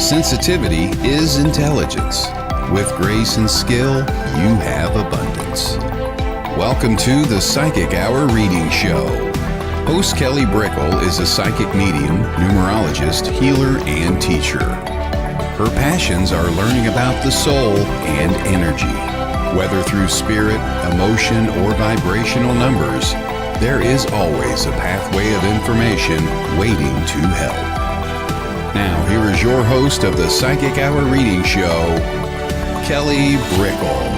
Sensitivity is intelligence. With grace and skill, you have abundance. Welcome to the Psychic Hour Reading Show. Host Kelly Brickle is a psychic medium, numerologist, healer, and teacher. Her passions are learning about the soul and energy. Whether through spirit, emotion, or vibrational numbers, there is always a pathway of information waiting to help. Now, here is your host of the Psychic Hour Reading Show, Kelly Brickle.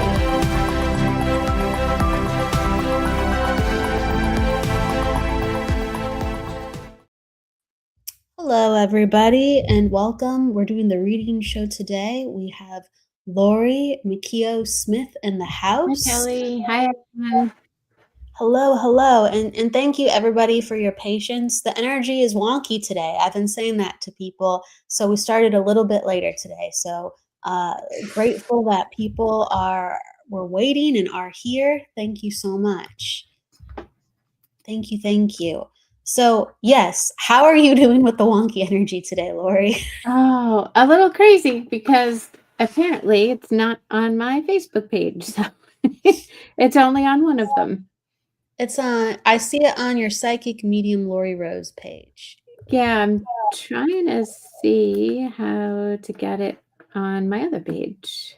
Hello, everybody, and welcome. We're doing the reading show today. We have Laurie Mckeogh Smith in the house. Hi, Kelly. Hi, everyone. Hello, and thank you, everybody, for your patience. The energy is wonky today. I've been saying that to people, so we started a little bit later today. So grateful that people were waiting and are here. Thank you so much. Thank you. So, yes, how are you doing with the wonky energy today, Laurie? Oh, a little crazy because apparently it's not on my Facebook page. So it's only on one of them. It's on, I see it on your Psychic Medium Laurie Rose page. Yeah, I'm trying to see how to get it on my other page.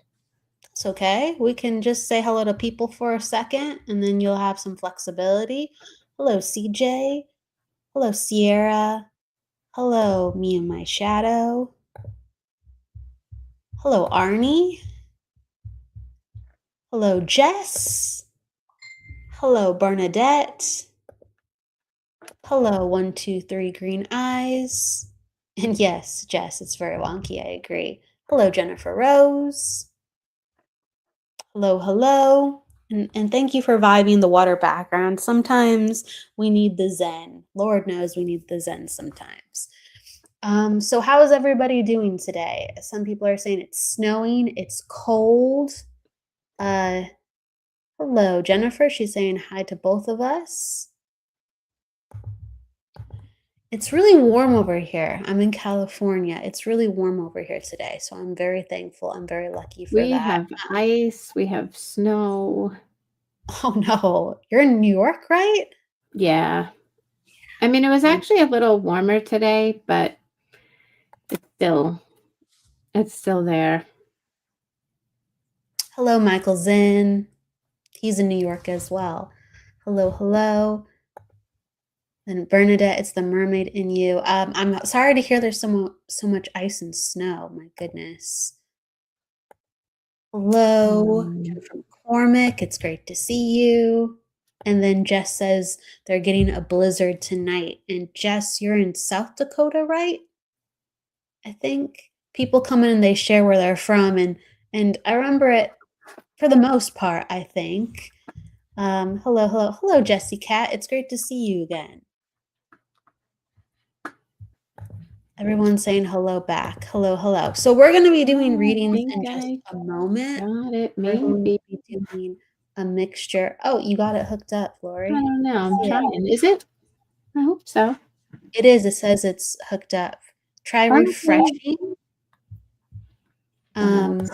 It's okay. We can just say hello to people for a second and then you'll have some flexibility. Hello, CJ. Hello, Sierra. Hello, me and my shadow. Hello, Arnie. Hello, Jess. Hello, Bernadette. Hello, 123 Green Eyes. And yes, Jess, it's very wonky, I agree. Hello, Jennifer Rose. Hello. And thank you for vibing the water background. Sometimes we need the zen. Lord knows we need the zen sometimes. So how is everybody doing today? Some people are saying it's snowing, it's cold. Hello, Jennifer. She's saying hi to both of us. It's really warm over here. I'm in California. It's really warm over here today, so I'm very thankful. I'm very lucky for that. We have ice. We have snow. Oh, no. You're in New York, right? Yeah. I mean, it was actually a little warmer today, but it's still there. Hello, Michael Zinn. He's in New York as well. Hello. And Bernadette, it's the mermaid in you. I'm sorry to hear there's so much ice and snow. My goodness. Hello, from McCormick. It's great to see you. And then Jess says they're getting a blizzard tonight. And Jess, you're in South Dakota, right? I think people come in and they share where they're from, and I remember it for the most part, I think. Hello, Jessie Cat. It's great to see you again. Everyone's saying hello back. Hello. So we're going to be doing readings in just a moment. Got it, maybe. We're going to be doing a mixture. Oh, you got it hooked up, Laurie. I don't know. I'm trying. Is it? I hope so. It is. It says it's hooked up. Try refreshing. And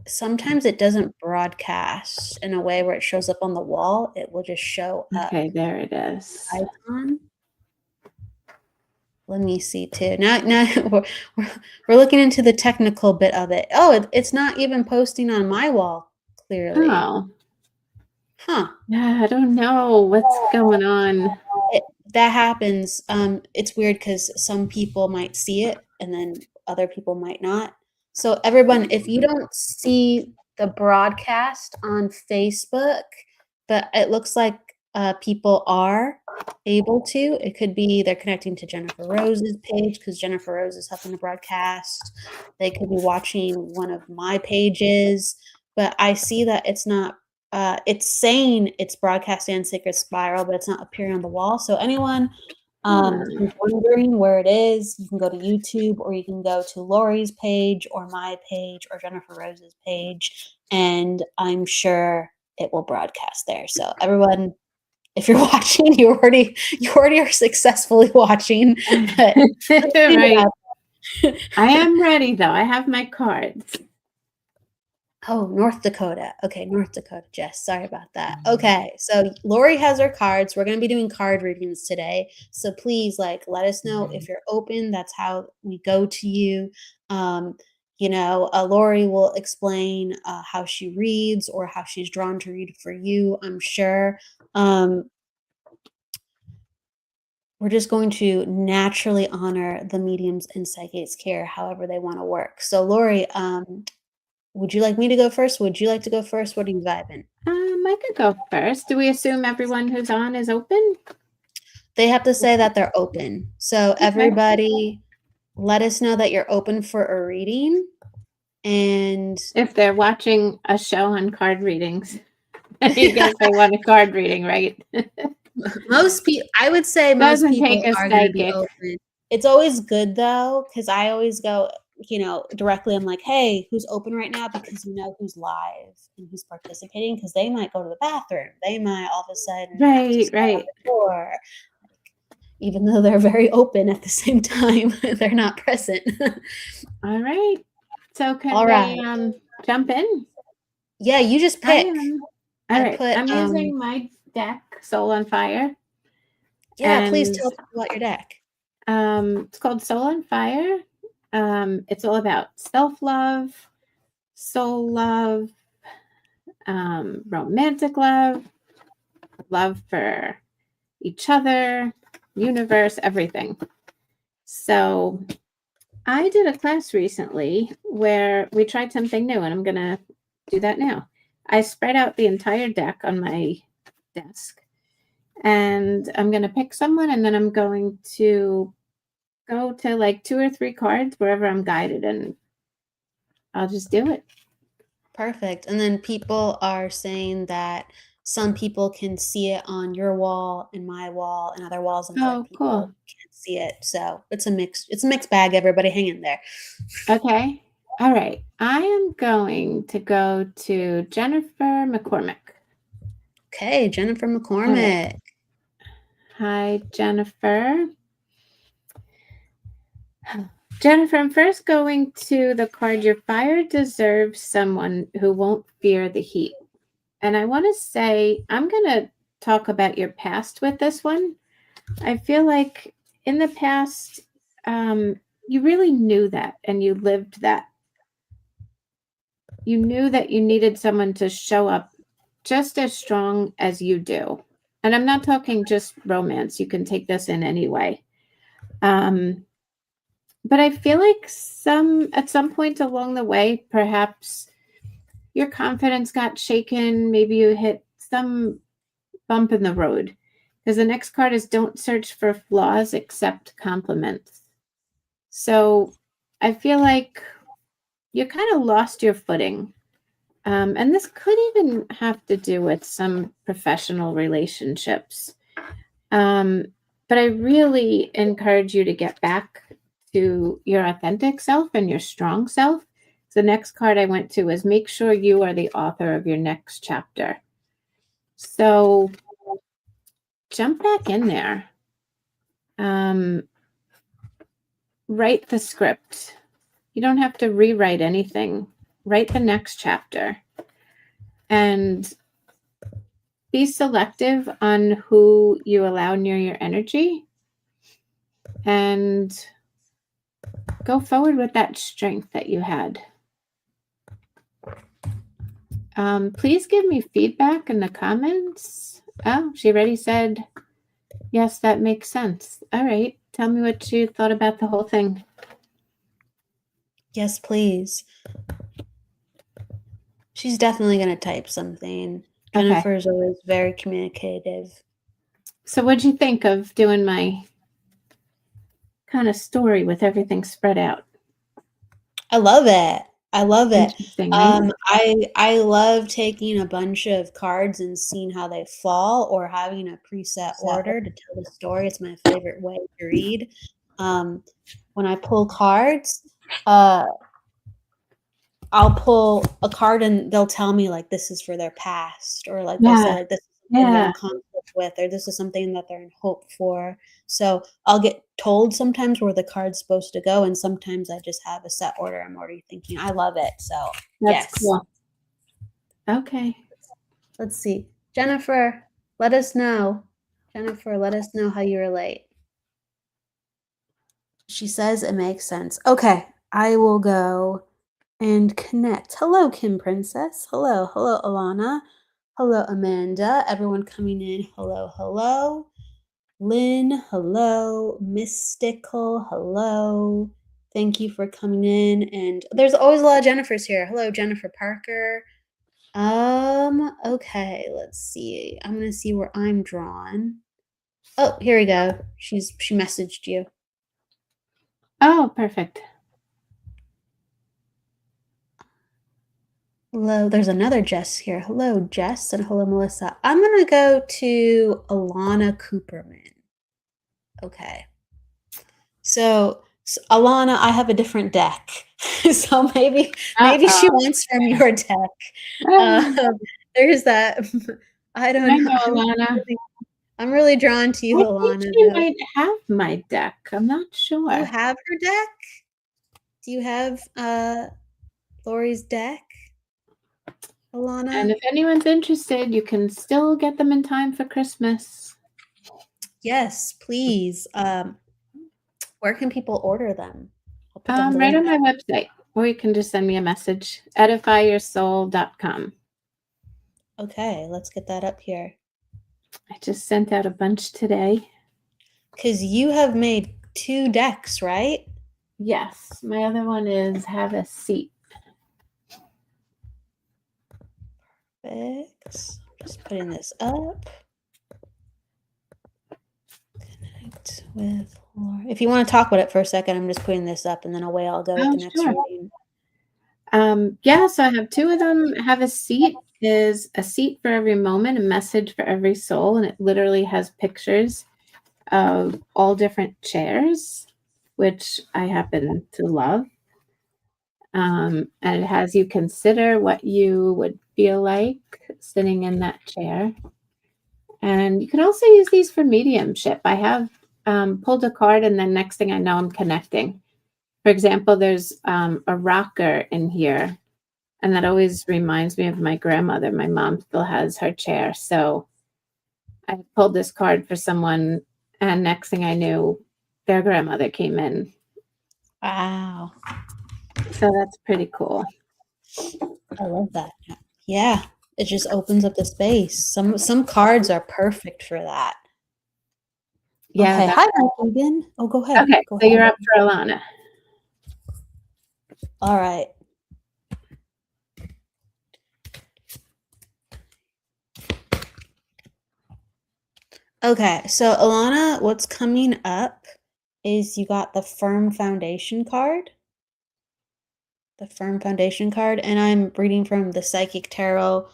sometimes it doesn't broadcast in a way where it shows up on the wall. It will just show up. Okay, there it is. Icon. Let me see too. Now we're looking into the technical bit of it. Oh, it's not even posting on my wall clearly. Oh. Huh. Yeah, I don't know what's going on. That happens. It's weird because some people might see it and then other people might not. So everyone, if you don't see the broadcast on Facebook, but it looks like people are able to, it could be they're connecting to Jennifer Rose's page because Jennifer Rose is helping the broadcast. They could be watching one of my pages, but I see that it's not, it's saying it's broadcasting on Sacred Spiral, but it's not appearing on the wall. So anyone who's wondering where it is, you can go to YouTube or you can go to Laurie's page or my page or Jennifer Rose's page, and I'm sure it will broadcast there. So everyone, if you're watching, you already are successfully watching. But right. I am ready though. I have my cards. Oh, North Dakota. Okay, North Dakota. Jess, sorry about that. Okay, so Laurie has her cards. We're going to be doing card readings today. So please, let us know if you're open. That's how we go to you. Laurie will explain how she reads or how she's drawn to read for you, I'm sure. We're just going to naturally honor the mediums and psychics care however they want to work. So Laurie, would you like me to go first? Would you like to go first? What are you vibing? I could go first. Do we assume everyone who's on is open? They have to say that they're open. So everybody, let us know that you're open for a reading. And if they're watching a show on card readings, you guess they want a card reading, right? most people, I would say most Doesn't people take a are going to be psychic. open. It's always good though, because I always go, directly. I'm like, hey, who's open right now? Because you know who's live and who's participating, because they might go to the bathroom. They might all of a sudden have to step on the door. Even though they're very open at the same time, they're not present. All right. So can we jump in? Yeah, you just pick. All right. I'm using my deck, Soul on Fire. Yeah, please tell us about your deck. It's called Soul on Fire. It's all about self-love, soul love, romantic love, love for each other, universe, everything. So I did a class recently where we tried something new, and I'm going to do that now. I spread out the entire deck on my desk, and I'm going to pick someone, and then I'm going to go to 2 or 3 cards wherever I'm guided, and I'll just do it. Perfect. And then people are saying that some people can see it on your wall and my wall and other walls, and other people can't see it. So it's a mixed bag. Everybody hang in there. Okay. All right. I am going to go to Jennifer McCormick. Okay, Jennifer McCormick. Right. Hi, Jennifer. Jennifer, I'm first going to the card, Your Fire Deserves Someone Who Won't Fear the Heat. And I want to say, I'm going to talk about your past with this one. I feel like in the past, you really knew that and you lived that. You knew that you needed someone to show up just as strong as you do. And I'm not talking just romance. You can take this in any way. But I feel like at some point along the way, perhaps your confidence got shaken. Maybe you hit some bump in the road. Because the next card is Don't Search for Flaws, Accept Compliments. So I feel like you kind of lost your footing. And this could even have to do with some professional relationships. But I really encourage you to get back to your authentic self and your strong self. The next card I went to was Make Sure You Are the Author of Your Next Chapter. So jump back in there. Write the script. You don't have to rewrite anything. Write the next chapter. And be selective on who you allow near your energy. And go forward with that strength that you had. Please give me feedback in the comments. Oh, she already said, yes, that makes sense. All right. Tell me what you thought about the whole thing. Yes, please. She's definitely going to type something. Jennifer's always very communicative. So what'd you think of doing my kind of story with everything spread out? I love it. I love it. Right? I love taking a bunch of cards and seeing how they fall, or having a preset order to tell the story. It's my favorite way to read. When I pull cards, I'll pull a card and they'll tell me this is for their past, or they'll say this is for their conflict with, or this is something that they're in hope for. So I'll get told sometimes where the card's supposed to go, and sometimes I just have a set order. I'm already thinking, I love it. So That's yes. cool. Okay. Let's see. Jennifer, let us know. Jennifer, let us know how you relate. She says it makes sense. Okay, I will go and connect. Hello, Kim Princess. Hello, Alana. Hello, Amanda. Everyone coming in. Hello. Lynn, hello. Mystical, hello. Thank you for coming in. And there's always a lot of Jennifers here. Hello, Jennifer Parker. Okay, let's see. I'm gonna see where I'm drawn. Oh, here we go. She messaged you. Oh, perfect. Hello, there's another Jess here. Hello, Jess, and hello, Melissa. I'm gonna go to Alana Cooperman. Okay. So Alana, I have a different deck. So maybe she wants from your deck. There's that. I don't I know. know, Alana. I'm really drawn to you, I Alana. think she might have my deck. I'm not sure. Do you have her deck? Do you have Laurie's deck, Alana? And if anyone's interested, you can still get them in time for Christmas. Yes, please. Where can people order them? I'll put the Right link on my website, or you can just send me a message, edifyyoursoul.com. Okay, let's get that up here. I just sent out a bunch today. Because you have made 2 decks, right? Yes, my other one is Have a Seat. Perfect. Just putting this up. Connect with Laura. If you want to talk about it for a second, I'm just putting this up, and then away I'll go with the next reading. Yeah, so I have 2 of them. Have a Seat is a seat for every moment, a message for every soul, and it literally has pictures of all different chairs, which I happen to love. And it has you consider what you would feel like sitting in that chair. And you can also use these for mediumship. I have pulled a card, and then next thing I know, I'm connecting. For example, there's a rocker in here, and that always reminds me of my grandmother. My mom still has her chair. So I pulled this card for someone, and next thing I knew, their grandmother came in. Wow. So that's pretty cool. I love that. Yeah, it just opens up the space. Some cards are perfect for that. Yeah. Okay. Hi, Megan. Oh, go ahead. Okay, Go so ahead. you're up for Alana. All right. Okay, so Alana, what's coming up is you got the Firm Foundation card. The Firm Foundation card, and I'm reading from the Psychic Tarot,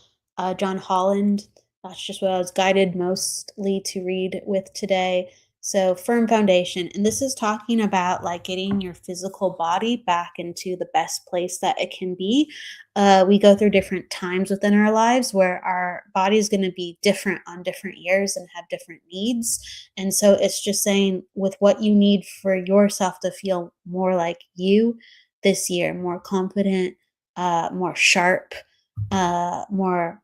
John Holland. That's just what I was guided mostly to read with today. So Firm Foundation, and this is talking about like getting your physical body back into the best place that it can be. We go through different times within our lives where our body is going to be different on different years and have different needs. And so it's just saying with what you need for yourself to feel more like you this year, more confident, more sharp, more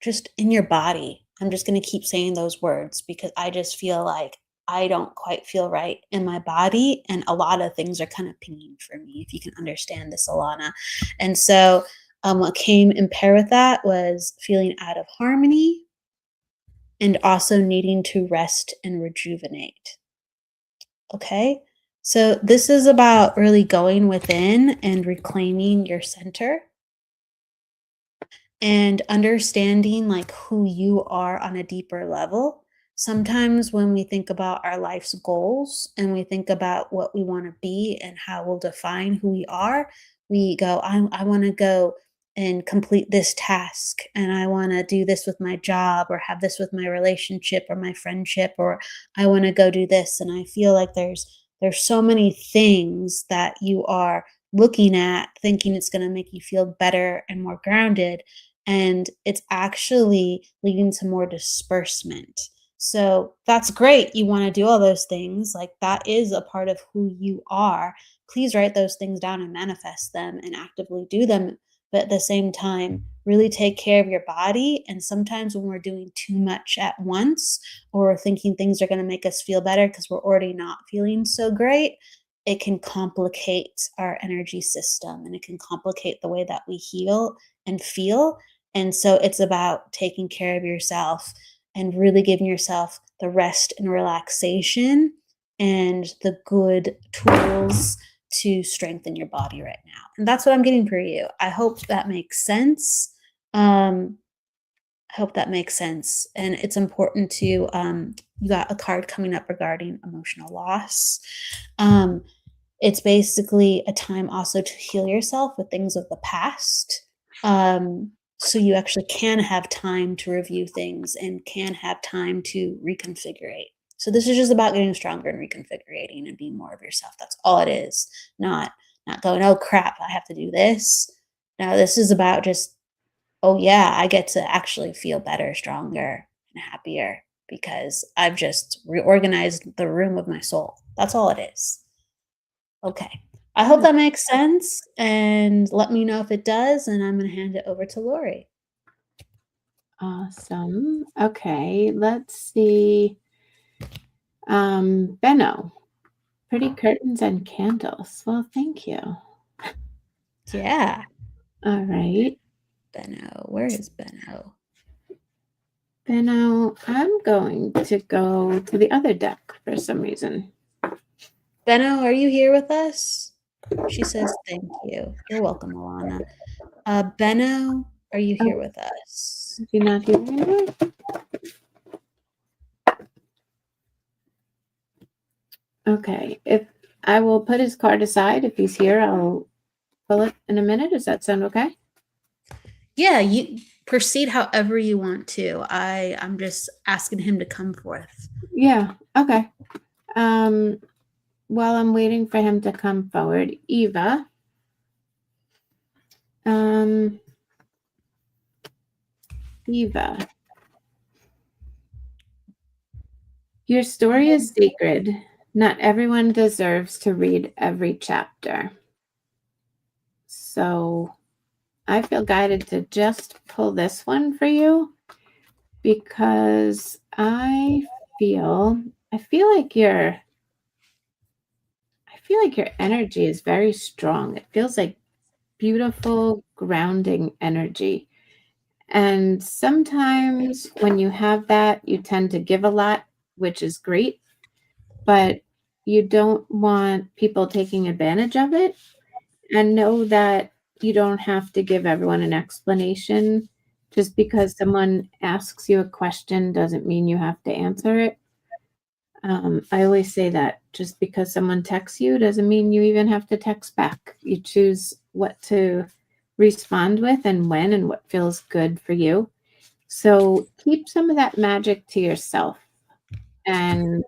just in your body. I'm just going to keep saying those words because I just feel like I don't quite feel right in my body. And a lot of things are kind of pinging for me, if you can understand this, Alana. And so what came in pair with that was feeling out of harmony and also needing to rest and rejuvenate. Okay. So this is about really going within and reclaiming your center and understanding like who you are on a deeper level. Sometimes when we think about our life's goals and we think about what we want to be and how we'll define who we are, we go, I want to go and complete this task, and I want to do this with my job or have this with my relationship or my friendship, or I want to go do this. And I feel like there's so many things that you are looking at thinking it's going to make you feel better and more grounded. and it's actually leading to more disbursement. So that's great. You want to do all those things. Like that is a part of who you are. Please write those things down and manifest them and actively do them. But at the same time, really take care of your body. And sometimes when we're doing too much at once or thinking things are going to make us feel better because we're already not feeling so great, it can complicate our energy system and it can complicate the way that we heal and feel. And so it's about taking care of yourself and really giving yourself the rest and relaxation and the good tools to strengthen your body right now. And that's what I'm getting for you. I hope that makes sense. I hope that makes sense. And it's important to, you got a card coming up regarding emotional loss. It's basically a time also to heal yourself with things of the past. So you actually can have time to review things and can have time to reconfigure. So this is just about getting stronger and reconfiguring and being more of yourself. That's all it is. Not going, oh crap, I have to do this. No, this is about just, oh yeah, I get to actually feel better, stronger, and happier because I've just reorganized the room of my soul. That's all it is. Okay. I hope that makes sense, and let me know if it does, and I'm going to hand it over to Laurie. Awesome. Okay, let's see. Benno, pretty curtains and candles. Well, thank you. Yeah. All right. Benno, where is Benno? Benno, I'm going to go to the other deck for some reason. Benno, are you here with us? She says thank you. You're welcome, Alana. Benno, are you here with us? Is he not here anymore? Okay, if I will put his card aside. If he's here, I'll pull it in a minute. Does that sound okay? Yeah, you proceed however you want to. I'm just asking him to come forth. Yeah, okay. While I'm waiting for him to come forward, Eva. Eva. Your story is sacred. Not everyone deserves to read every chapter. So I feel guided to just pull this one for you because I feel like your energy is very strong. It feels like beautiful grounding energy. And sometimes when you have that, you tend to give a lot, which is great, but you don't want people taking advantage of it. And know that you don't have to give everyone an explanation. Just because someone asks you a question doesn't mean you have to answer it. I always say that just because someone texts you doesn't mean you even have to text back. You choose what to respond with and when and what feels good for you. So keep some of that magic to yourself and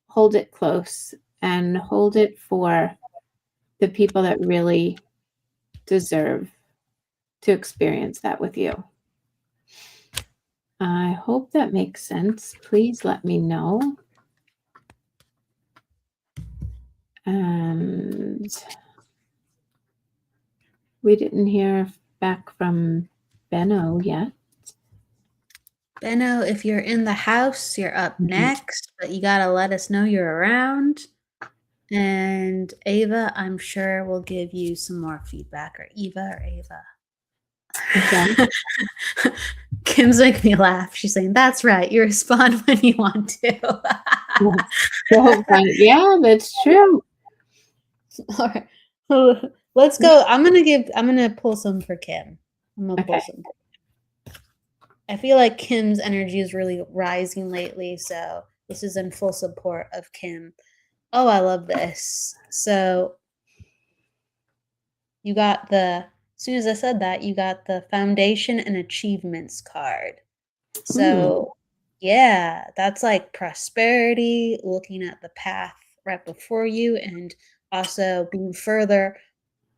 hold it close and hold it for the people that really deserve to experience that with you. I hope that makes sense. Please let me know. And we didn't hear back from Benno yet. Benno, if you're in the house, you're up next, but you got to let us know you're around. And Ava, I'm sure will give you some more feedback, or Eva or Ava. Okay. Kim's making me laugh. She's saying, that's right. You respond when you want to. So funny. Yeah, that's true. All right. Let's go. I'm gonna pull some for Kim. I'm gonna pull some. I feel like Kim's energy is really rising lately, so this is in full support of Kim. Oh, I love this. So you got as soon as I said that, you got the foundation and achievements card. So yeah, that's like prosperity, looking at the path right before you and also being further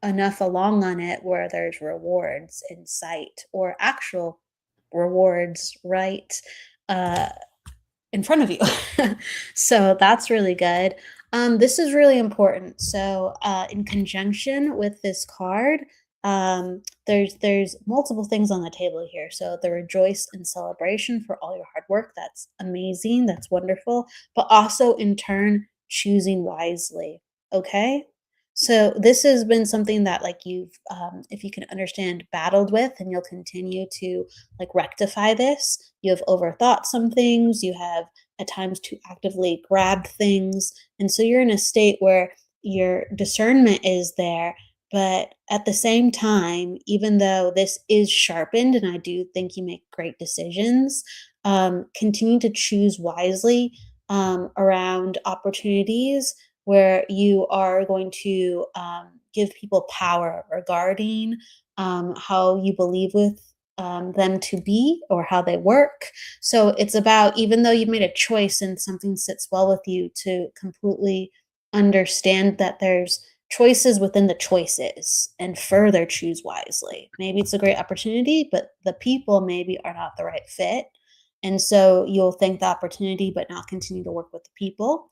enough along on it where there's rewards in sight or actual rewards right uh, in front of you. So that's really good. This is really important. So in conjunction with this card, there's multiple things on the table here. So the rejoice and celebration for all your hard work. That's amazing. That's wonderful. But also in turn, choosing wisely. Okay. So this has been something that like you've, if you can understand, battled with, and you'll continue to like rectify this. You have overthought some things. You have at times too actively grabbed things. And so you're in a state where your discernment is there. But at the same time, even though this is sharpened, and I do think you make great decisions, continue to choose wisely around opportunities where you are going to give people power regarding how you believe with them to be or how they work. So it's about, even though you've made a choice and something sits well with you, to completely understand that there's choices within the choices and further choose wisely. Maybe it's a great opportunity, but the people maybe are not the right fit. And so you'll thank the opportunity, but not continue to work with the people.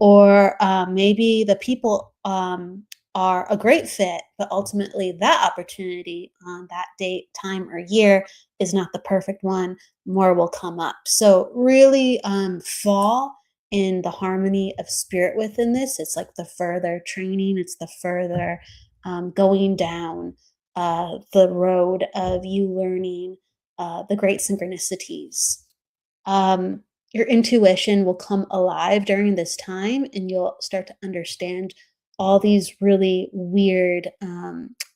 Or maybe the people are a great fit, but ultimately that opportunity on that date, time, or year is not the perfect one. More will come up. So really fall in the harmony of spirit within this. It's like the further training, it's the further going down the road of you learning the great synchronicities. Your intuition will come alive during this time, and you'll start to understand all these really weird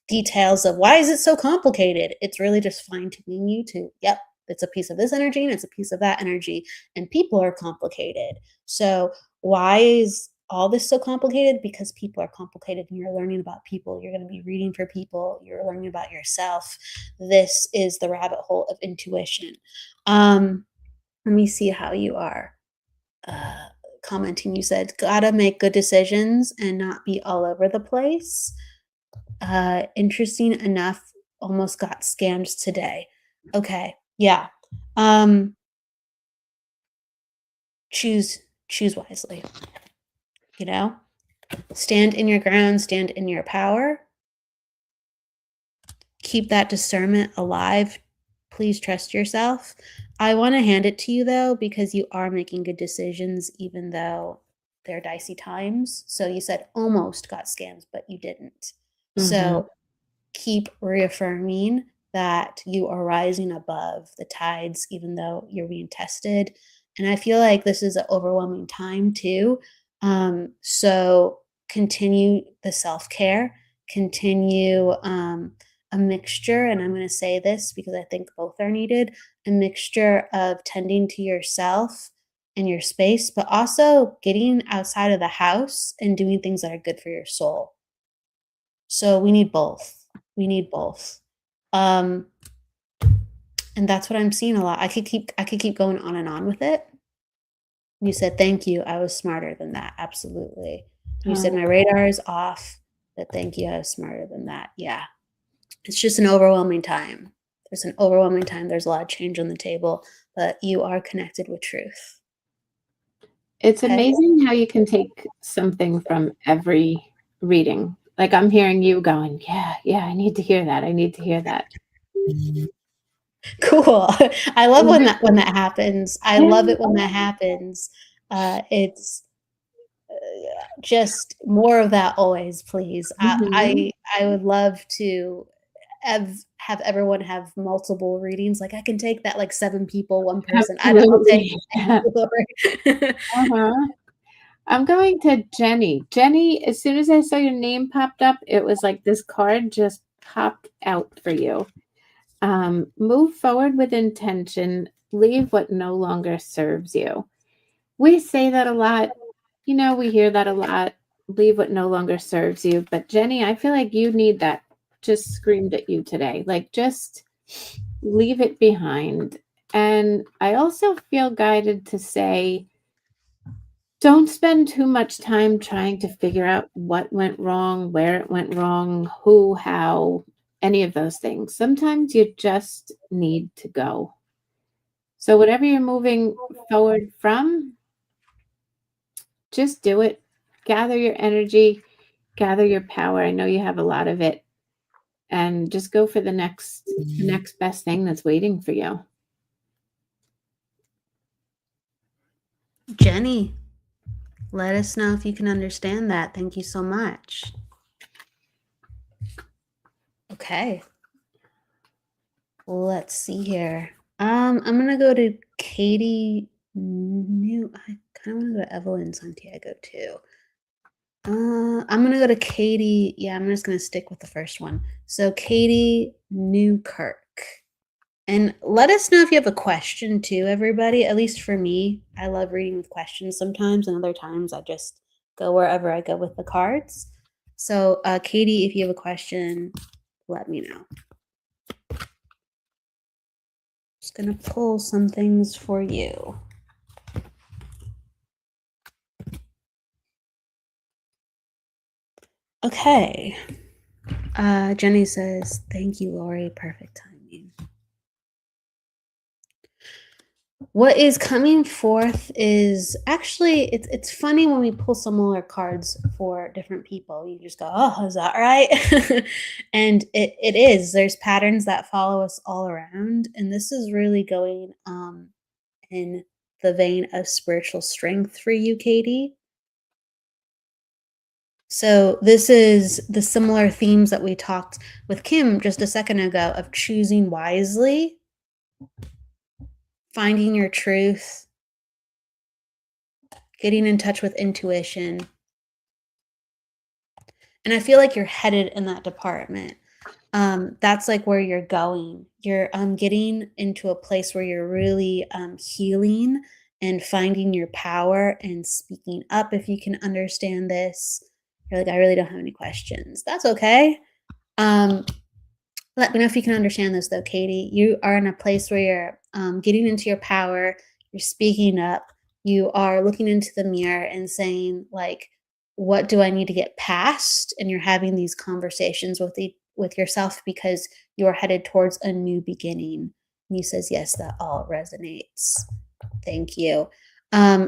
details of why is it so complicated. It's really just fine-tuning you to, yep, it's a piece of this energy and it's a piece of that energy, and people are complicated. So why is all this so complicated? Because people are complicated, and you're learning about people. You're going to be reading for people. You're learning about yourself. This is the rabbit hole of intuition. Let me see how you are commenting. You said, gotta make good decisions and not be all over the place. Interesting enough, almost got scammed today. Okay, yeah. Choose wisely. You know, stand in your ground, stand in your power. Keep that discernment alive. Please trust yourself. I want to hand it to you, though, because you are making good decisions, even though they're dicey times. So you said almost got scammed, but you didn't. So keep reaffirming that you are rising above the tides, even though you're being tested. And I feel like this is an overwhelming time, too. So continue the self-care, continue a mixture, and I'm going to say this because I think both are needed, a mixture of tending to yourself and your space, but also getting outside of the house and doing things that are good for your soul. So we need both. We need both. And that's what I'm seeing a lot. I could keep going on and on with it. You said, thank you. I was smarter than that. Absolutely. You said my radar is off, but thank you. I was smarter than that. Yeah. It's just an overwhelming time. There's an overwhelming time. There's a lot of change on the table, but you are connected with truth. It's amazing how you can take something from every reading. Like I'm hearing you going, yeah, I need to hear that. I need to hear that. Cool. I love when that happens. I love it when that happens. It's just more of that always, please. I would love to have everyone have multiple readings. Like I can take that like 7 people, 1 person. Absolutely. I don't know. I'm going to Jenny. Jenny, as soon as I saw your name popped up, it was like this card just popped out for you. Move forward with intention. Leave what no longer serves you. We say that a lot. You know, we hear that a lot. Leave what no longer serves you. But Jenny, I feel like you need that just screamed at you today. Like just leave it behind. And I also feel guided to say, Don't spend too much time trying to figure out what went wrong, where it went wrong, who, how, any of those things. Sometimes you just need to go. So, whatever you're moving forward from, just do it. Gather your energy, gather your power. I know you have a lot of it. And just go for the next best thing that's waiting for you. Jenny, let us know if you can understand that. Thank you so much. Okay. Let's see here. I'm gonna go to Katie New. I kind of want to go to Evelyn Santiago too. I'm gonna go to Katie. Yeah, I'm just gonna stick with the first one. So Katie Newkirk. And let us know if you have a question too, everybody. At least for me, I love reading with questions sometimes, and other times I just go wherever I go with the cards. So, Katie, if you have a question, let me know. Just gonna pull some things for you. Okay. Jenny says, "Thank you, Laurie. Perfect timing." What is coming forth is actually it's funny when we pull similar cards for different people. You just go, "Oh, is that right?" And it is. There's patterns that follow us all around, and this is really going in the vein of spiritual strength for you, Katie. So this is the similar themes that we talked with Kim just a second ago of choosing wisely, finding your truth, getting in touch with intuition. And I feel like you're headed in that department. That's like where you're going. You're getting into a place where you're really healing and finding your power and speaking up if you can understand this. You're like, I really don't have any questions. That's okay. Let me know if you can understand this though, Katie. You are in a place where you're getting into your power, you're speaking up, you are looking into the mirror and saying, like, what do I need to get past? And you're having these conversations with yourself because you're headed towards a new beginning. And he says, yes, that all resonates. Thank you.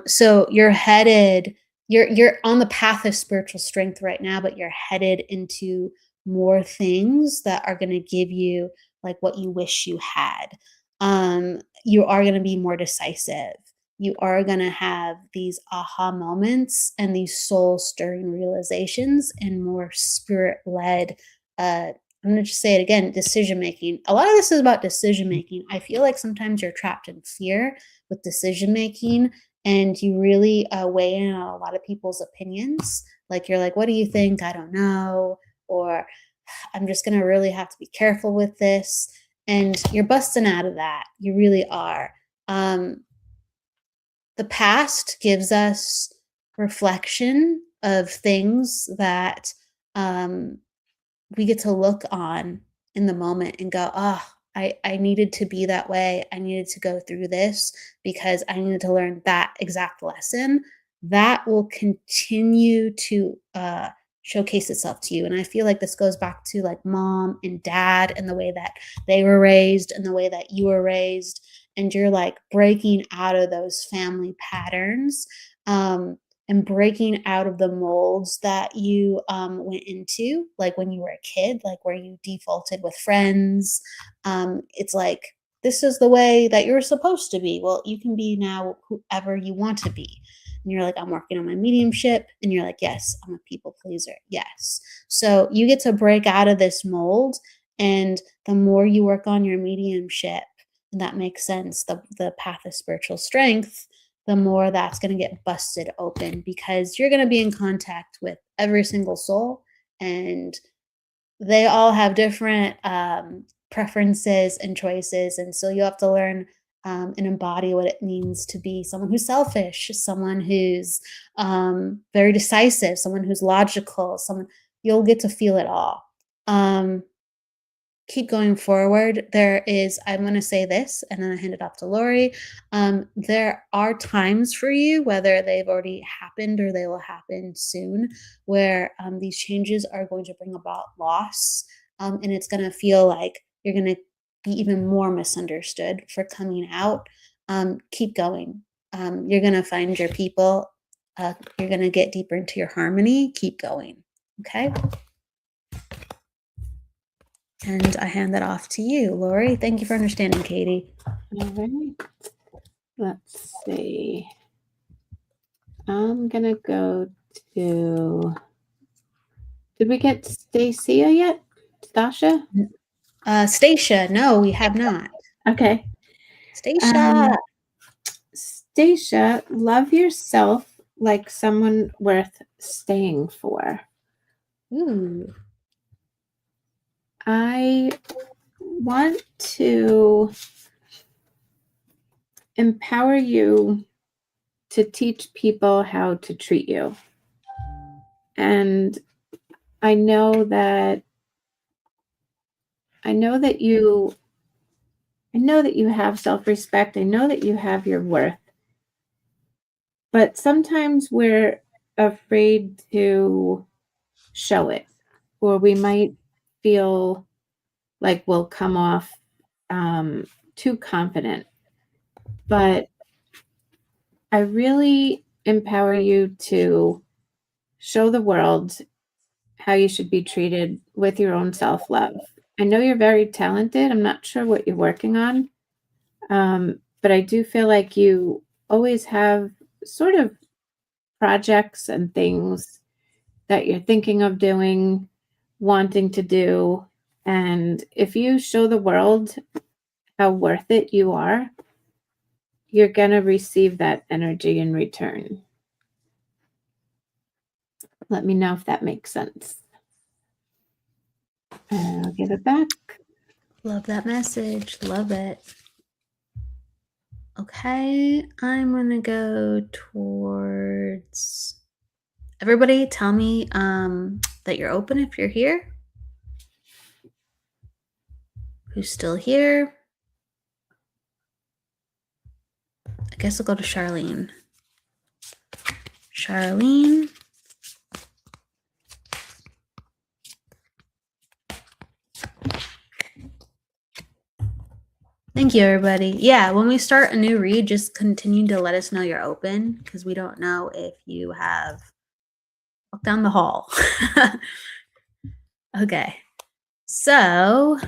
So you're headed, you're on the path of spiritual strength right now, but you're headed into more things that are going to give you like what you wish you had. You are going to be more decisive. You are going to have these aha moments and these soul stirring realizations and more spirit led. I'm going to just say it again, decision making. A lot of this is about decision making. I feel like sometimes you're trapped in fear with decision making, and you really weigh in on a lot of people's opinions. Like you're like, what do you think? I don't know. Or I'm just going to really have to be careful with this. And you're busting out of that. You really are. The past gives us reflection of things that we get to look on in the moment and go, oh, I needed to be that way. I needed to go through this because I needed to learn that exact lesson. That will continue to showcase itself to you. And I feel like this goes back to like mom and dad and the way that they were raised and the way that you were raised. And you're like breaking out of those family patterns and breaking out of the molds that you went into, like when you were a kid, like where you defaulted with friends. It's like, this is the way that you're supposed to be. Well, you can be now whoever you want to be. And you're like, I'm working on my mediumship. And you're like, yes, I'm a people pleaser. Yes. So you get to break out of this mold. And the more you work on your mediumship, and that makes sense, the path of spiritual strength, the more that's going to get busted open because you're going to be in contact with every single soul, and they all have different preferences and choices. And so you have to learn and embody what it means to be someone who's selfish, someone who's very decisive, someone who's logical, someone you'll get to feel it all. keep going forward. I'm going to say this and then I hand it off to Laurie. There are times for you, whether they've already happened or they will happen soon, where these changes are going to bring about loss. And it's going to feel like you're going to be even more misunderstood for coming out. Keep going. You're going to find your people. You're going to get deeper into your harmony. Keep going. Okay. And I hand that off to you, Laurie. Thank you for understanding, Katie. All right. Let's see. I'm going to go to... Did we get Stacia yet? Stasha? Stacia, no, we have not. Okay. Stacia. Stacia, love yourself like someone worth staying for. Ooh. I want to empower you to teach people how to treat you. And I know that you have self-respect. I know that you have your worth. But sometimes we're afraid to show it, or we might feel like we'll come off too confident. But I really empower you to show the world how you should be treated with your own self-love. I know you're very talented. I'm not sure what you're working on, but I do feel like you always have sort of projects and things that you're thinking of doing, wanting to do. And if you show the world how worth it you are, you're going to receive that energy in return. Let me know if that makes sense. And I'll give it back. Love that message. Love it. Okay, I'm going to go towards... Everybody tell me that you're open if you're here. Who's still here? I guess I'll go to Charlene. Charlene. Thank you, everybody. Yeah, when we start a new read, just continue to let us know you're open, because we don't know if you have walked down the hall. Okay. So,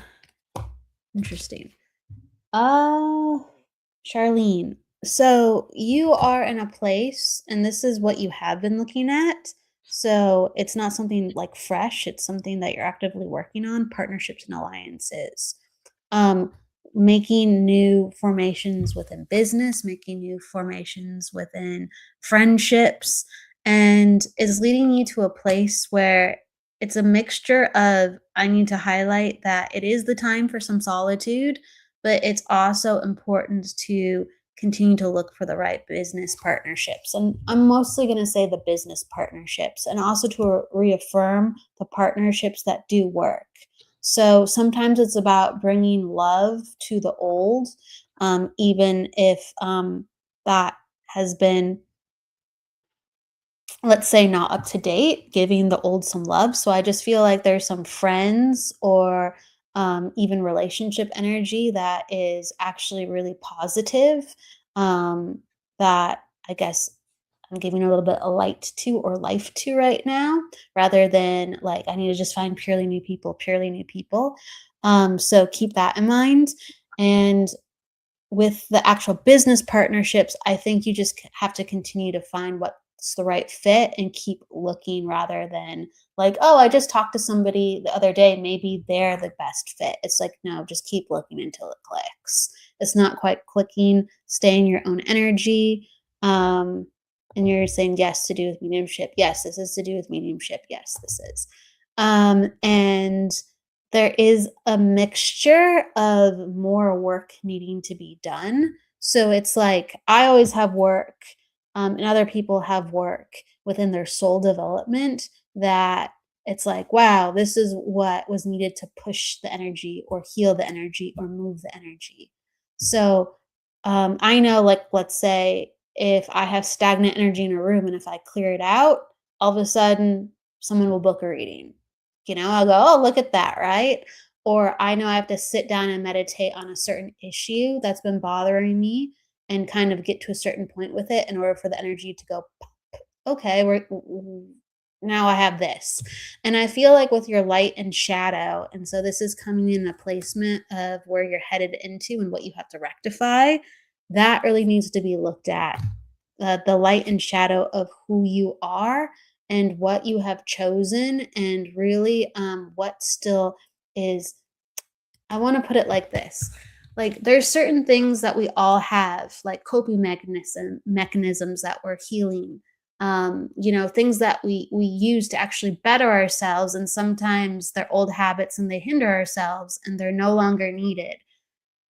interesting. Charlene, so you are in a place, and this is what you have been looking at. So it's not something like fresh. It's something that you're actively working on, partnerships and alliances. Making new formations within business, making new formations within friendships, and is leading you to a place where it's a mixture of, I need to highlight that it is the time for some solitude, but it's also important to continue to look for the right business partnerships. And I'm mostly going to say the business partnerships, and also to reaffirm the partnerships that do work. So sometimes it's about bringing love to the old, even if that has been, let's say, not up to date, giving the old some love. So I just feel like there's some friends or even relationship energy that is actually really positive, that I guess I'm giving a little bit of light to or life to right now, rather than like, I need to just find purely new people. So keep that in mind. And with the actual business partnerships, I think you just have to continue to find what's the right fit and keep looking, rather than like, oh, I just talked to somebody the other day, maybe they're the best fit. It's like, no, just keep looking until it clicks. It's not quite clicking. Stay in your own energy. And you're saying yes to do with mediumship. Yes, this is to do with mediumship. Yes, this is. And there is a mixture of more work needing to be done. So it's like, I always have work, and other people have work within their soul development that it's like, wow, this is what was needed to push the energy or heal the energy or move the energy. So I know, like, let's say if I have stagnant energy in a room and if I clear it out, all of a sudden someone will book a reading. I'll go, oh, look at that, right? Or I know I have to sit down and meditate on a certain issue that's been bothering me and kind of get to a certain point with it in order for the energy to go, okay, now I have this. And I feel like with your light and shadow, and so this is coming in a placement of where you're headed into and what you have to rectify, that really needs to be looked at. The light and shadow of who you are and what you have chosen, and really what still is. I want to put it like this. Like, there's certain things that we all have, like coping mechanisms that we're healing, things that we use to actually better ourselves, and sometimes they're old habits and they hinder ourselves and they're no longer needed.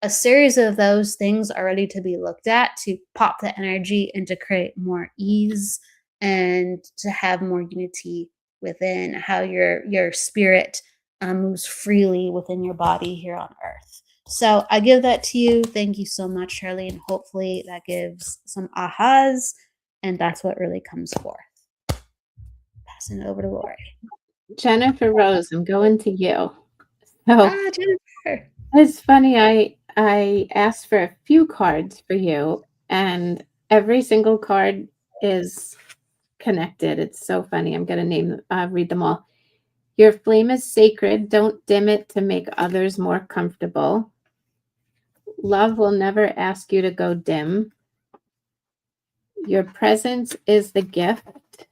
A series of those things are ready to be looked at to pop the energy and to create more ease and to have more unity within how your spirit moves freely within your body here on earth. So I give that to you. Thank you so much, Charlie, and hopefully that gives some ahas, and that's what really comes forth. Passing it over to Laurie. Jennifer Rose, I'm going to you. So Jennifer. it's funny. I asked for a few cards for you, and every single card is connected. It's so funny. I'm going to read them all. Your flame is sacred. Don't dim it to make others more comfortable. Love will never ask you to go dim. Your presence is the gift.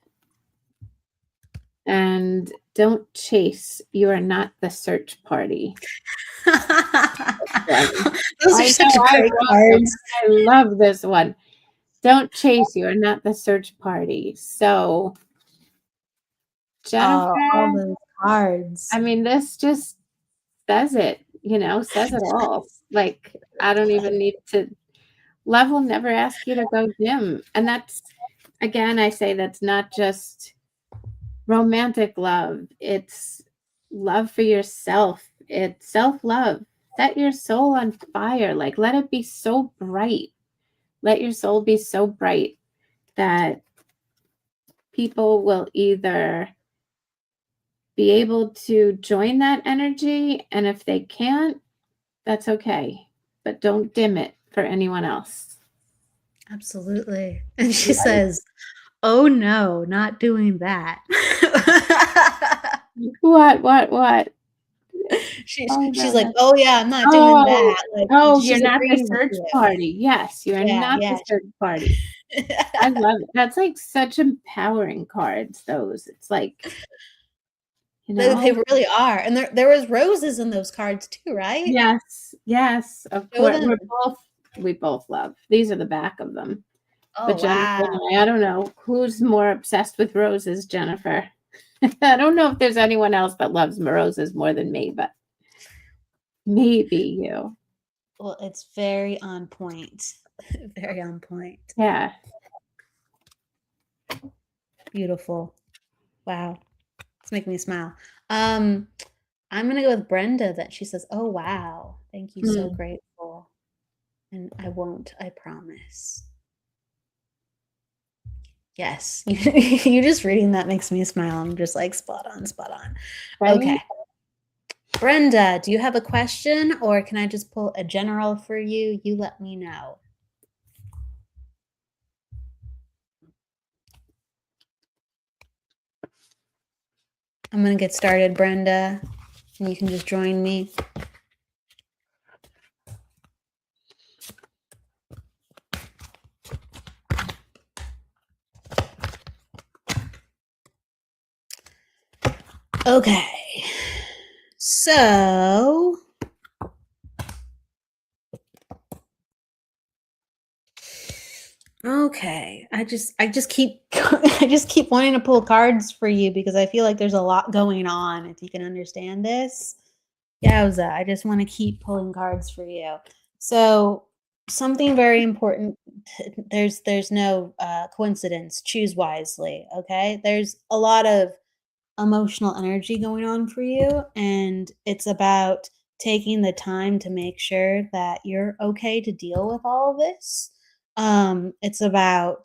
And don't chase. You are not the search party. Those are such great cards. I love this one. Don't chase. You are not the search party. So, Jennifer, all those cards. I mean, this just says it, says it all. Like, I don't even need to. Love will never ask you to go dim. And that's, again, I say that's not just romantic love. It's love for yourself. It's self-love. Set your soul on fire. Like, let it be so bright. Let your soul be so bright that people will either be able to join that energy, and if they can't, that's okay. But don't dim it for anyone else. Absolutely. And she says, oh no, not doing that. What? She's like, oh yeah, I'm not doing that. Like, you're not the search party. Yes, you're not the search party. I love it. That's like such empowering cards, those. It's like, they really are. And there was roses in those cards too, right? Yes, of course. We both love. These are the back of them. Oh, but Jennifer, I don't know who's more obsessed with roses, Jennifer. I don't know if there's anyone else that loves roses more than me, but maybe you. Well, it's very on point. Very on point. Yeah. Beautiful. Wow. It's making me smile. I'm going to go with Brenda, that she says, oh, wow. Thank you. So grateful. And I won't, I promise. Yes. You just reading that makes me smile. I'm just like, spot on. Right? Okay. Brenda, do you have a question, or can I just pull a general for you? You let me know. I'm going to get started, Brenda, and you can just join me. Okay. So okay, I just keep wanting to pull cards for you because I feel like there's a lot going on, if you can understand this. Yowza, I just want to keep pulling cards for you. So something very important, there's no coincidence. Choose wisely, okay? There's a lot of emotional energy going on for you, and it's about taking the time to make sure that you're okay to deal with all of this. It's about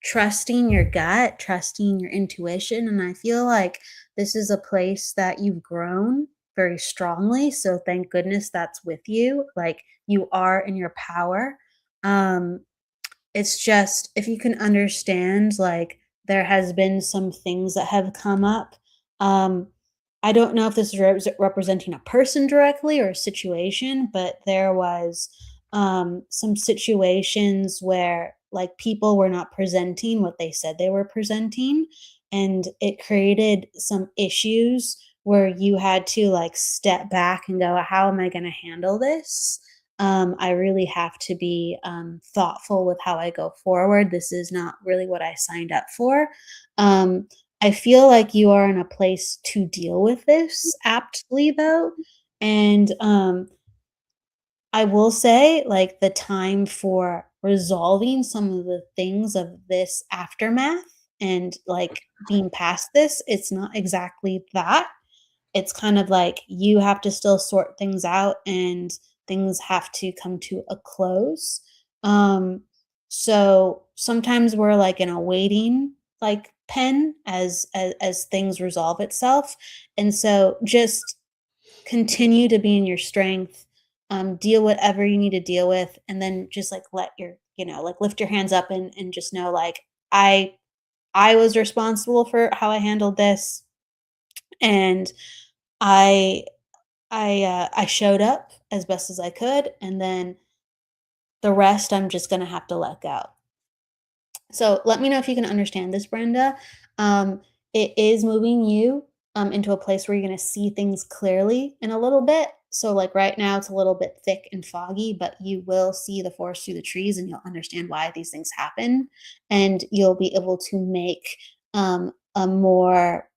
trusting your gut, trusting your intuition, and I feel like this is a place that you've grown very strongly. So thank goodness that's with you. Like you are in your power. Um, it's just if you can understand, like, there has been some things that have come up. Um, I don't know if this is representing a person directly or a situation, but there was, some situations where, like, people were not presenting what they said they were presenting, and it created some issues where you had to, like, step back and go, "How am I gonna handle this?" I really have to be thoughtful with how I go forward. This is not really what I signed up for. Um, I feel like you are in a place to deal with this aptly, though. And I will say, like, the time for resolving some of the things of this aftermath and like being past this, it's not exactly that. It's kind of like you have to still sort things out and things have to come to a close. Um, so sometimes we're like in a waiting like pen as things resolve itself. And so just continue to be in your strength, deal whatever you need to deal with, and then just like let your, like lift your hands up and just know like I I was responsible for how I handled this, and I I showed up as best as I could, and then the rest I'm just gonna have to let go. So let me know if you can understand this, Brenda. Um, it is moving you into a place where you're gonna see things clearly in a little bit. So like right now it's a little bit thick and foggy, but you will see the forest through the trees and you'll understand why these things happen. And you'll be able to make a more,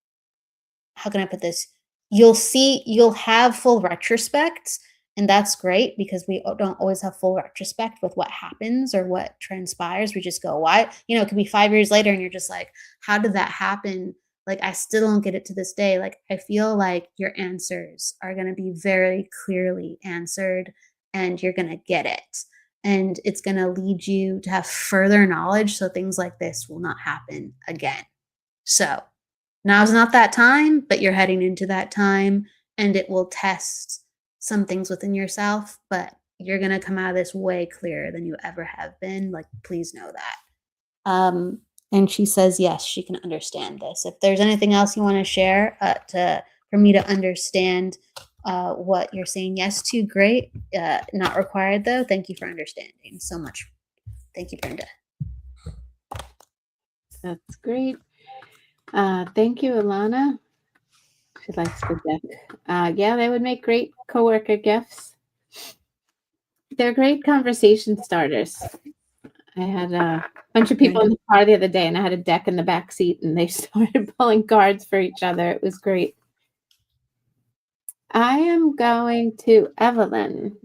how can I put this? You'll have full retrospect, and that's great because we don't always have full retrospect with what happens or what transpires. We just go, why? It could be 5 years later, and you're just like, how did that happen? Like, I still don't get it to this day. Like, I feel like your answers are going to be very clearly answered, and you're going to get it. And it's going to lead you to have further knowledge so things like this will not happen again. So, now's not that time, but you're heading into that time, and it will test some things within yourself, but you're going to come out of this way clearer than you ever have been. Like, please know that. And she says, yes, she can understand this. If there's anything else you want to share for me to understand what you're saying yes to, great. Not required, though. Thank you for understanding so much. Thank you, Brenda. That's great. Thank you, Alana. She likes the deck. Yeah, they would make great coworker gifts. They're great conversation starters. I had a bunch of people in the car the other day, and I had a deck in the back seat, and they started pulling cards for each other. It was great. I am going to Evelyn.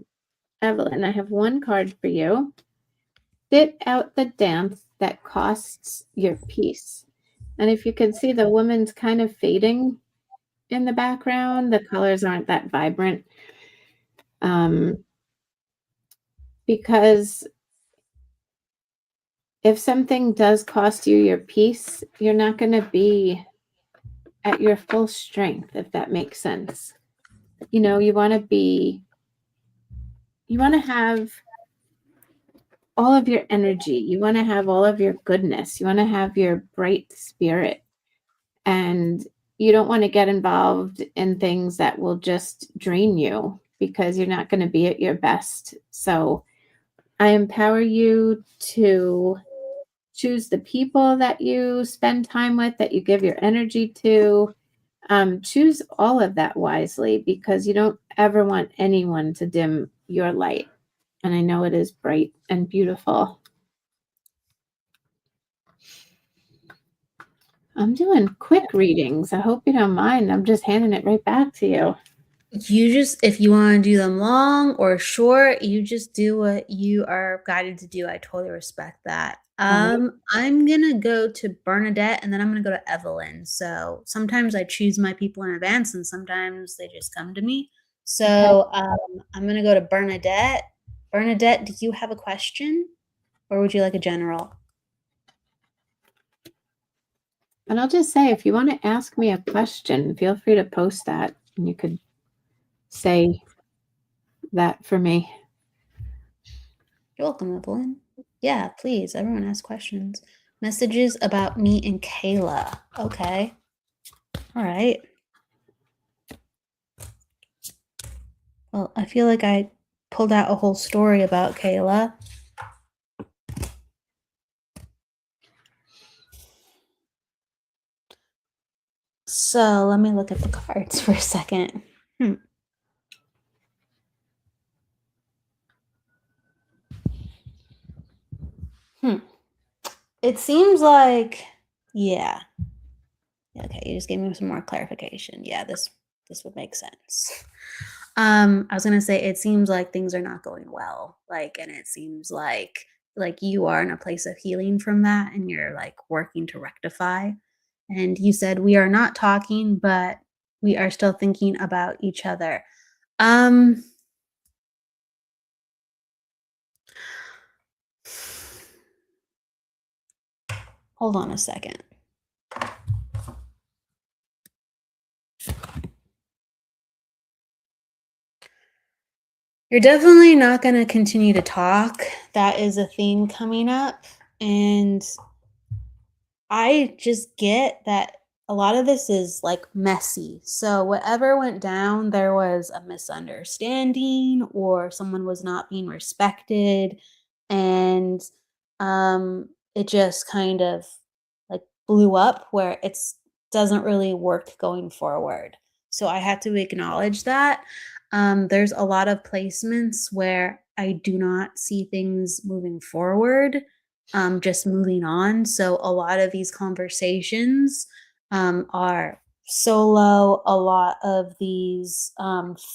Evelyn, I have one card for you. Sit out the dance that costs your peace. And if you can see, the woman's kind of fading in the background. The colors aren't that vibrant. Because if something does cost you your peace, you're not going to be at your full strength, if that makes sense. You want to have all of your energy. You want to have all of your goodness. You want to have your bright spirit. And you don't want to get involved in things that will just drain you because you're not going to be at your best. So I empower you to choose the people that you spend time with, that you give your energy to. Choose all of that wisely because you don't ever want anyone to dim your light. And I know it is bright and beautiful. I'm doing quick readings. I hope you don't mind. I'm just handing it right back to you. If you want to do them long or short, you just do what you are guided to do. I totally respect that. I'm gonna go to Bernadette, and then I'm gonna go to Evelyn. So sometimes I choose my people in advance, and sometimes they just come to me. Okay. So I'm gonna go to Bernadette. Bernadette, do you have a question, or would you like a general? And I'll just say, if you want to ask me a question, feel free to post that, and you could say that for me. You're welcome, Evelyn. Yeah, please. Everyone ask questions. Messages about me and Kayla. Okay. All right. Well, I feel like I pulled out a whole story about Kayla. So let me look at the cards for a second. It seems like, yeah. Okay, you just gave me some more clarification. Yeah, this would make sense. I was gonna say it seems like things are not going well. And it seems like you are in a place of healing from that, and you're like working to rectify. And you said we are not talking, but we are still thinking about each other. Um, hold on a second. You're definitely not going to continue to talk. That is a theme coming up. And I just get that a lot of this is like messy. So, whatever went down, there was a misunderstanding or someone was not being respected. And it just kind of like blew up where it doesn't really work going forward. So, I had to acknowledge that. There's a lot of placements where I do not see things moving forward, just moving on. So a lot of these conversations are solo. A lot of these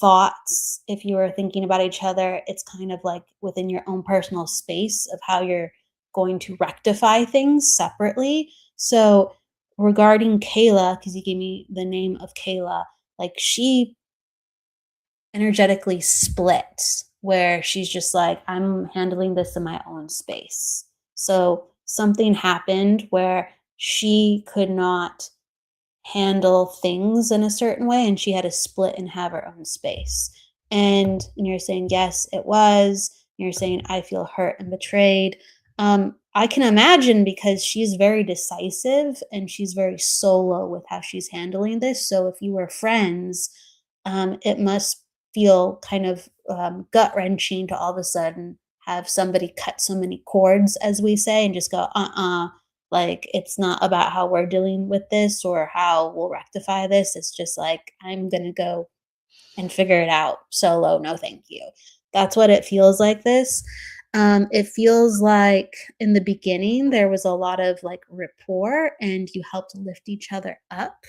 thoughts, if you are thinking about each other, it's kind of like within your own personal space of how you're going to rectify things separately. So regarding Kayla, because you gave me the name of Kayla, like she energetically split where she's just like, I'm handling this in my own space. So something happened where she could not handle things in a certain way and she had to split and have her own space. And you're saying, yes, it was. You're saying, I feel hurt and betrayed. I can imagine because she's very decisive and she's very solo with how she's handling this. So if you were friends, it must feel kind of gut wrenching to all of a sudden have somebody cut so many cords, as we say, and just go, like, it's not about how we're dealing with this or how we'll rectify this. It's just like, I'm going to go and figure it out solo. No, thank you. That's what it feels like this. It feels like in the beginning, there was a lot of like rapport and you helped lift each other up.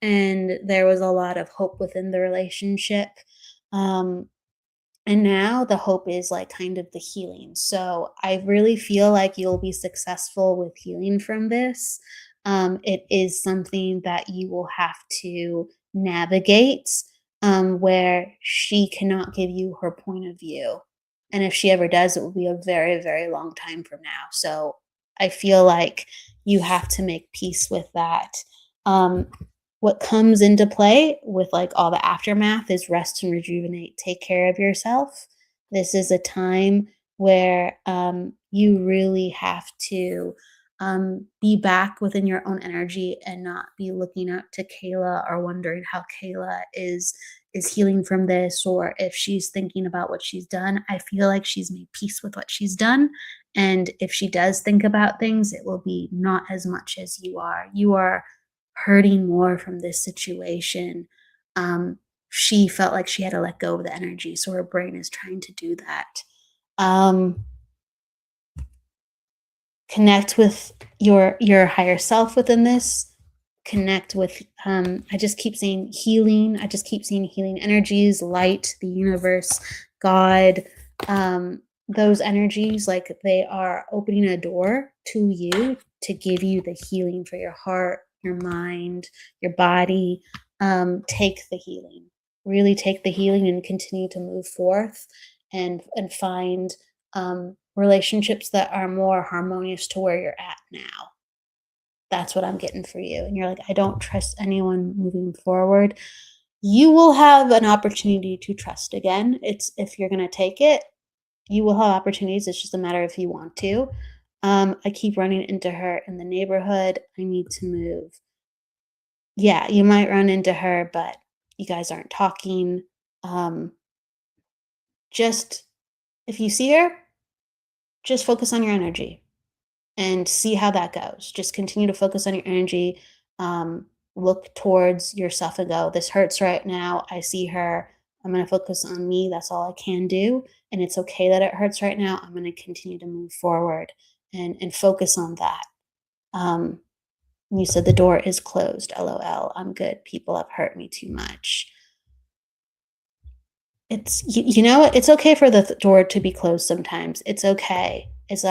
And there was a lot of hope within the relationship. Um, and now the hope is like kind of the healing. So I really feel like you'll be successful with healing from this. It is something that you will have to navigate where she cannot give you her point of view. And if she ever does, it will be a very, very long time from now. So I feel like you have to make peace with that. Um, what comes into play with like all the aftermath is rest and rejuvenate. Take care of yourself. This is a time where you really have to be back within your own energy and not be looking up to Kayla or wondering how Kayla is healing from this or if she's thinking about what she's done. I feel like she's made peace with what she's done. And if she does think about things, it will be not as much as you are. You are hurting more from this situation. She felt like she had to let go of the energy, so her brain is trying to do that. Connect with your higher self within this. Connect with I just keep saying healing. I just keep seeing healing energies, light, the universe, God. those energies like they are opening a door to you to give you the healing for your heart, your mind, your body. Take the healing. Really take the healing and continue to move forth and find relationships that are more harmonious to where you're at now. That's what I'm getting for you. And you're like, I don't trust anyone moving forward. You will have an opportunity to trust again. It's if you're going to take it, you will have opportunities. It's just a matter if you want to. I keep running into her in the neighborhood. I need to move. Yeah, you might run into her, but you guys aren't talking. Just if you see her, just focus on your energy and see how that goes. Just continue to focus on your energy. Look towards yourself and go, this hurts right now. I see her. I'm going to focus on me. That's all I can do. And it's okay that it hurts right now. I'm going to continue to move forward and focus on that. You said the door is closed. LOL. I'm good. People have hurt me too much. It's you know what? It's okay for the door to be closed sometimes. It's okay. It's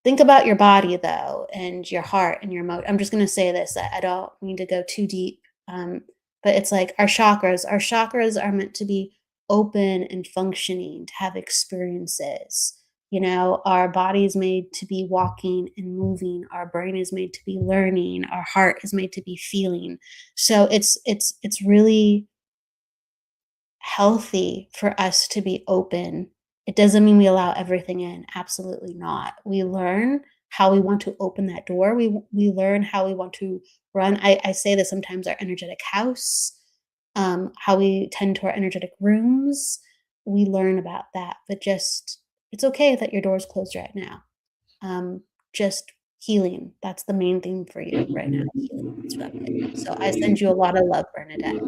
think about your body though, and your heart and your emotion. I'm just gonna say this. I don't mean to go too deep, but it's like our chakras. Our chakras are meant to be open and functioning, to have experiences. You know, our body is made to be walking and moving. Our brain is made to be learning. Our heart is made to be feeling. So it's really healthy for us to be open. It doesn't mean we allow everything in. Absolutely not. We learn how we want to open that door. We learn how we want to run. I say this sometimes, our energetic house, how we tend to our energetic rooms. We learn about that. But just it's okay that your door is closed right now. Just healing. That's the main thing for you right now. Healing. That's what I'm getting. So I send you a lot of love, Bernadette.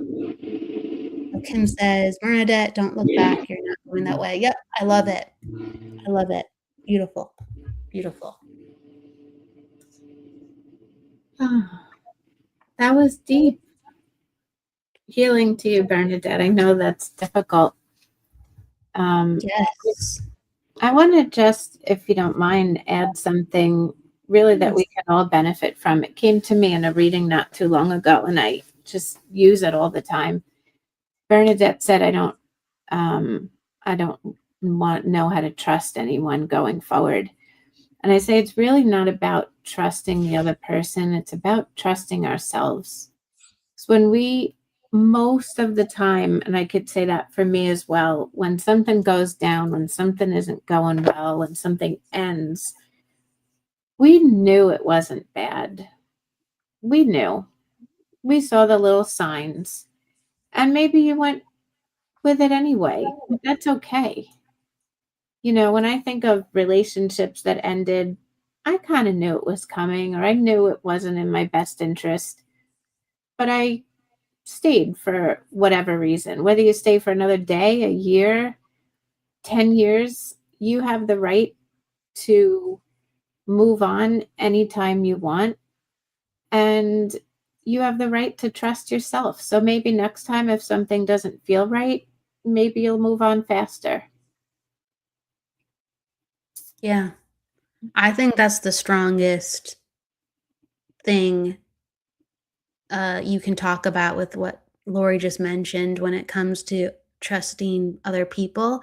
Kim says, Bernadette, don't look back. You're not going that way. Yep, I love it. I love it. Beautiful. Beautiful. That was deep. Healing to you, Bernadette. I know that's difficult. Yes. I want to just, if you don't mind, add something really that we can all benefit from. It came to me in a reading not too long ago, and I just use it all the time. Bernadette said, I don't know how to trust anyone going forward. And I say, it's really not about trusting the other person. It's about trusting ourselves. So when we, most of the time, and I could say that for me as well, when something goes down, when something isn't going well, when something ends, we knew it wasn't bad. We knew. We saw the little signs. And maybe you went with it anyway. That's okay. You know, when I think of relationships that ended, I kind of knew it was coming, or I knew it wasn't in my best interest, but I stayed for whatever reason. Whether you stay for another day, a year, 10 years, you have the right to move on anytime you want. And you have the right to trust yourself. So maybe next time, if something doesn't feel right, maybe you'll move on faster. Yeah. I think that's the strongest thing you can talk about with what Laurie just mentioned when it comes to trusting other people.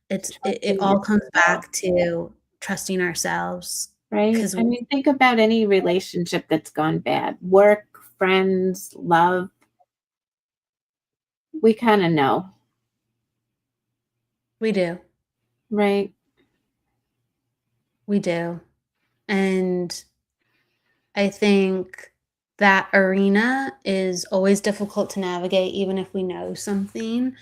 It all comes back to trusting ourselves. Right. I mean, think about any relationship that's gone bad. Work, friends, love. We kind of know. We do. Right. We do. And I think that arena is always difficult to navigate, even if we know something.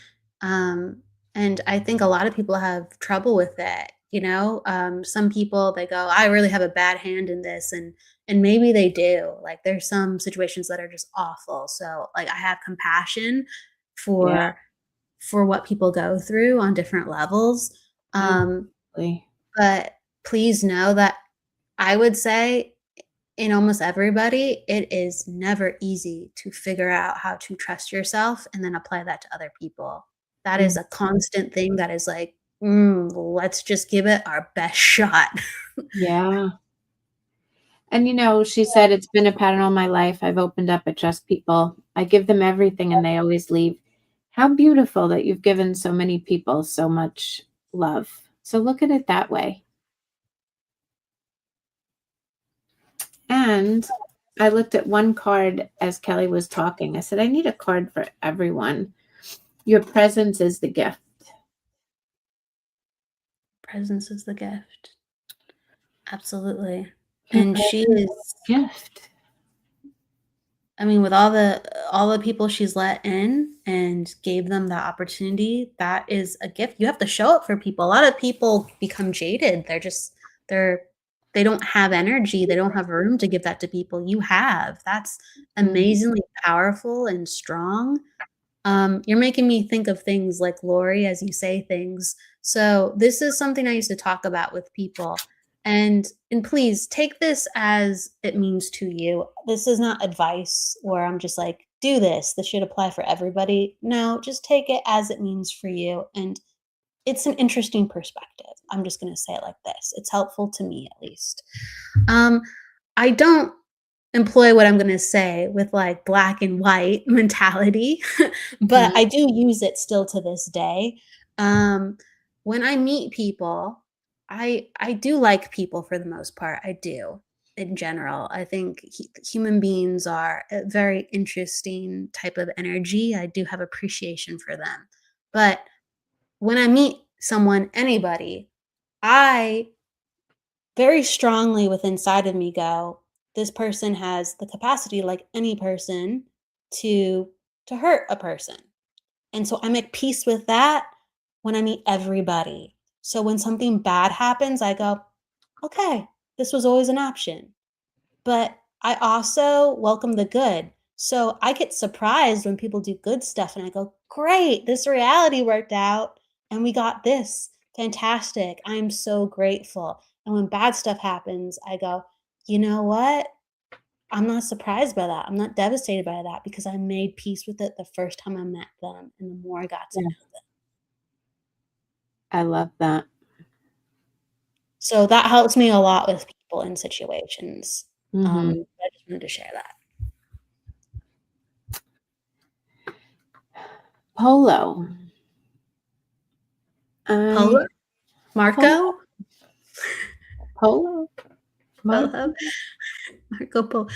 And I think a lot of people have trouble with it. You know, some people they go, "I really have a bad hand in this," and maybe they do. Like, there's some situations that are just awful. So, like, I have compassion for what people go through on different levels. But please know that I would say in almost everybody, it is never easy to figure out how to trust yourself and then apply that to other people. That is a constant thing that is like let's just give it our best shot. Yeah. And she said, it's been a pattern all my life. I've opened up, I trust people. I give them everything and they always leave. How beautiful that you've given so many people so much love. So look at it that way. And I looked at one card as Kelly was talking. I said, I need a card for everyone. Your presence is the gift. Presence is the gift. Absolutely. Your And she is gift. I mean, with all the people she's let in and gave them that opportunity, that is a gift. You have to show up for people. A lot of people become jaded. They don't have energy. They don't have room to give that to people. You have. That's amazingly powerful and strong. You're making me think of things like Laurie as you say things. So this is something I used to talk about with people. And please take this as it means to you. This is not advice where I'm just like, do this. This should apply for everybody. No, just take it as it means for you. And it's an interesting perspective. I'm just going to say it like this. It's helpful to me, at least. I don't employ what I'm going to say with like black and white mentality, but I do use it still to this day. When I meet people, I do like people for the most part. I do in general. I think human beings are a very interesting type of energy. I do have appreciation for them. But when I meet someone, anybody, I very strongly within inside of me go, this person has the capacity, like any person, to hurt a person. And so I make peace with that when I meet everybody. So when something bad happens, I go, okay, this was always an option. But I also welcome the good. So I get surprised when people do good stuff and I go, great, this reality worked out and we got this. Fantastic. I'm so grateful. And when bad stuff happens, I go, you know what? I'm not surprised by that. I'm not devastated by that because I made peace with it the first time I met them and the more I got to know them. I love that. So that helps me a lot with people in situations. I just wanted to share that. Polo. Polo? Marco? Polo? Polo? Marco Polo.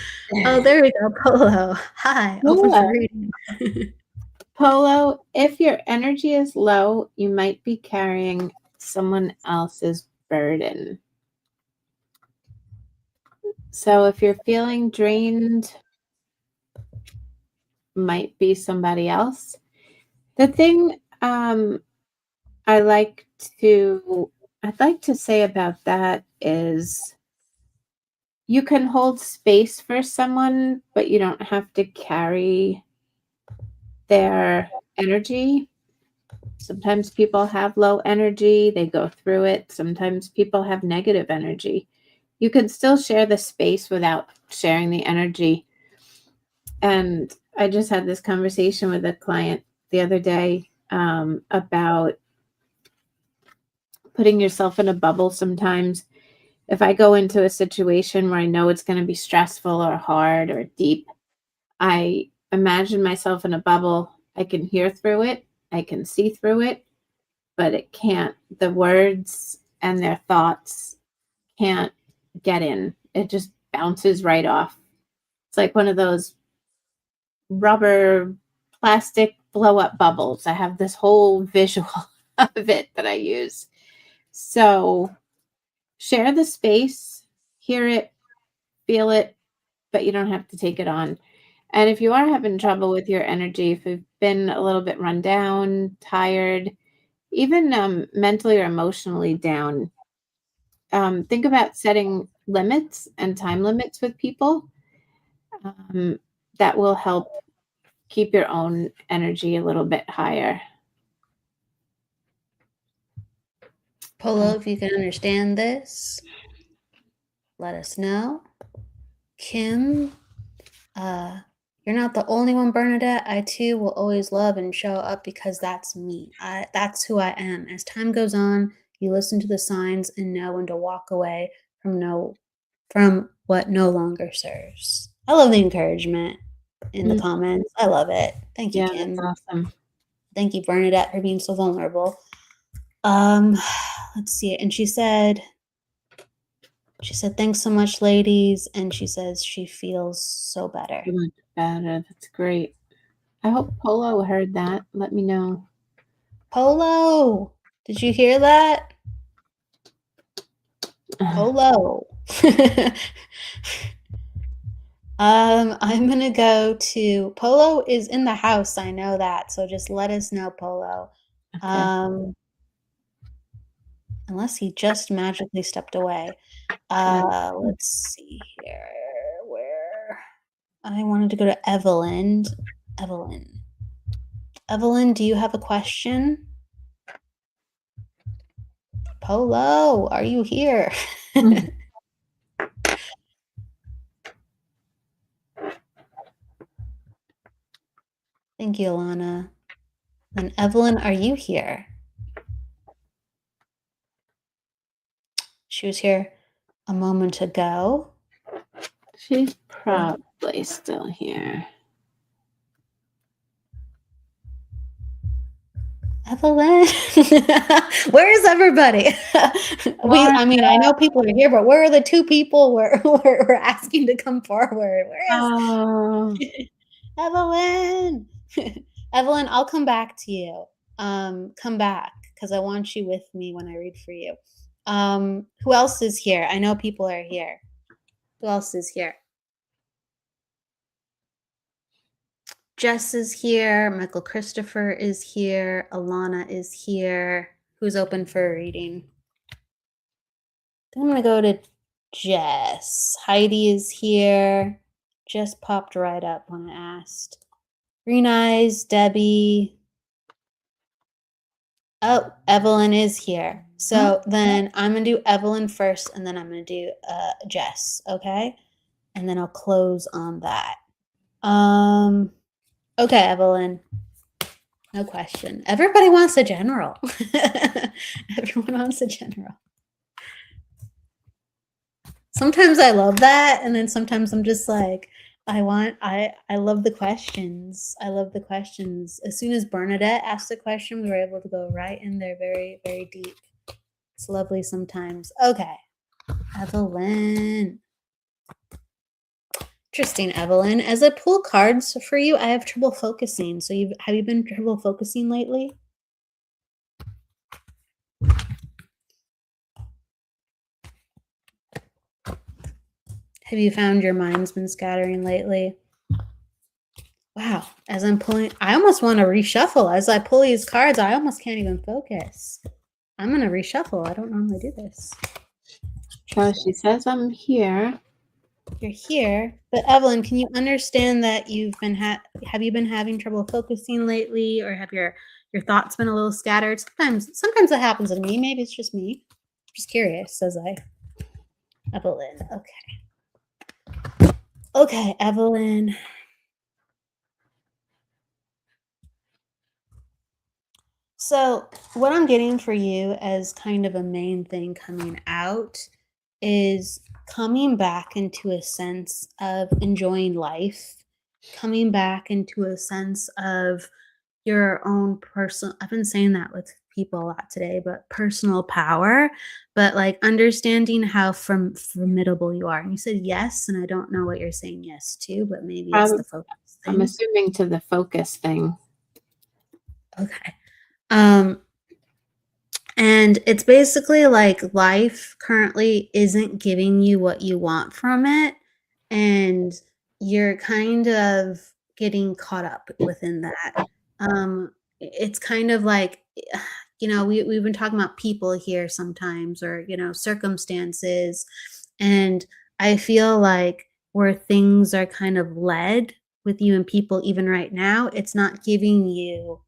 Oh, there we go. Polo. Hi. Open for reading. Polo, if your energy is low, you might be carrying someone else's burden. So if you're feeling drained, might be somebody else. The thing I'd like to say about that is you can hold space for someone, but you don't have to carry their energy. Sometimes people have low energy, they go through it. Sometimes people have negative energy. You can still share the space without sharing the energy. And I just had this conversation with a client the other day about putting yourself in a bubble sometimes. If I go into a situation where I know it's going to be stressful or hard or deep, I imagine myself in a bubble. I can hear through it. I can see through it, but it can't. The words and their thoughts can't get in. It just bounces right off. It's like one of those rubber plastic blow up bubbles. I have this whole visual of it that I use. So share the space, hear it, feel it, but you don't have to take it on. And if you are having trouble with your energy, if you've been a little bit run down, tired, even mentally or emotionally down, think about setting limits and time limits with people. That will help keep your own energy a little bit higher. Polo, if you can understand this, let us know. Kim, You're not the only one, Bernadette. I too will always love and show up because that's me. That's who I am. As time goes on, you listen to the signs and know when to walk away from what no longer serves. I love the encouragement in the comments. I love it. Thank you, Yeah, Kim. that's awesome. Thank you, Bernadette, for being so vulnerable. Let's see. And she said, thanks so much, ladies. And she says she feels so better. So much better. That's great. I hope Polo heard that. Let me know. Polo, did you hear that? Polo. I'm gonna go to Polo is in the house. I know that. So just let us know, Polo. Okay. Unless he just magically stepped away. Let's see here. Where I wanted to go to Evelyn. Evelyn, do you have a question? Polo, are you here? Thank you, Alana. And Evelyn, are you here? She was here a moment ago. She's probably still here. Evelyn, where is everybody? I know people are here, but where are the two people we're asking to come forward? Where is Evelyn? Evelyn, I'll come back to you. Come back because I want you with me when I read for you. Who else is here? I know people are here. Who else is here? Jess is here. Michael Christopher is here. Alana is here. Who's open for a reading? I'm going to go to Jess. Heidi is here. Jess popped right up when I asked. Green Eyes, Debbie. Oh, Evelyn is here. So then I'm going to do Evelyn first, and then I'm going to do Jess, okay? And then I'll close on that. Okay, Evelyn. No question. Everybody wants a general. Everyone wants a general. Sometimes I love that, and then sometimes I'm just like, I love the questions. I love the questions. As soon as Bernadette asked the question, we were able to go right in there very, very deep. It's lovely sometimes. Okay. Evelyn. Interesting, Evelyn. As I pull cards for you, I have trouble focusing. So have you been trouble focusing lately? Have you found your mind's been scattering lately? Wow, as I'm pulling, I almost want to reshuffle. As I pull these cards, I almost can't even focus. I'm going to reshuffle. I don't normally do this. So she says I'm here. You're here. But Evelyn, can you understand that you've been have you been having trouble focusing lately, or have your thoughts been a little scattered? Sometimes that happens to me. Maybe it's just me. I'm just curious, says Evelyn. Okay, Evelyn. So what I'm getting for you as kind of a main thing coming out is coming back into a sense of enjoying life, coming back into a sense of your own personal, I've been saying that with people a lot today, but personal power, but like understanding how formidable you are. And you said yes, and I don't know what you're saying yes to, but maybe it's the focus thing. I'm assuming to the focus thing. Okay. And it's basically like life currently isn't giving you what you want from it, and you're kind of getting caught up within that. It's kind of like, we've been talking about people here sometimes, or, circumstances, and I feel like where things are kind of led with you and people, even right now, it's not giving you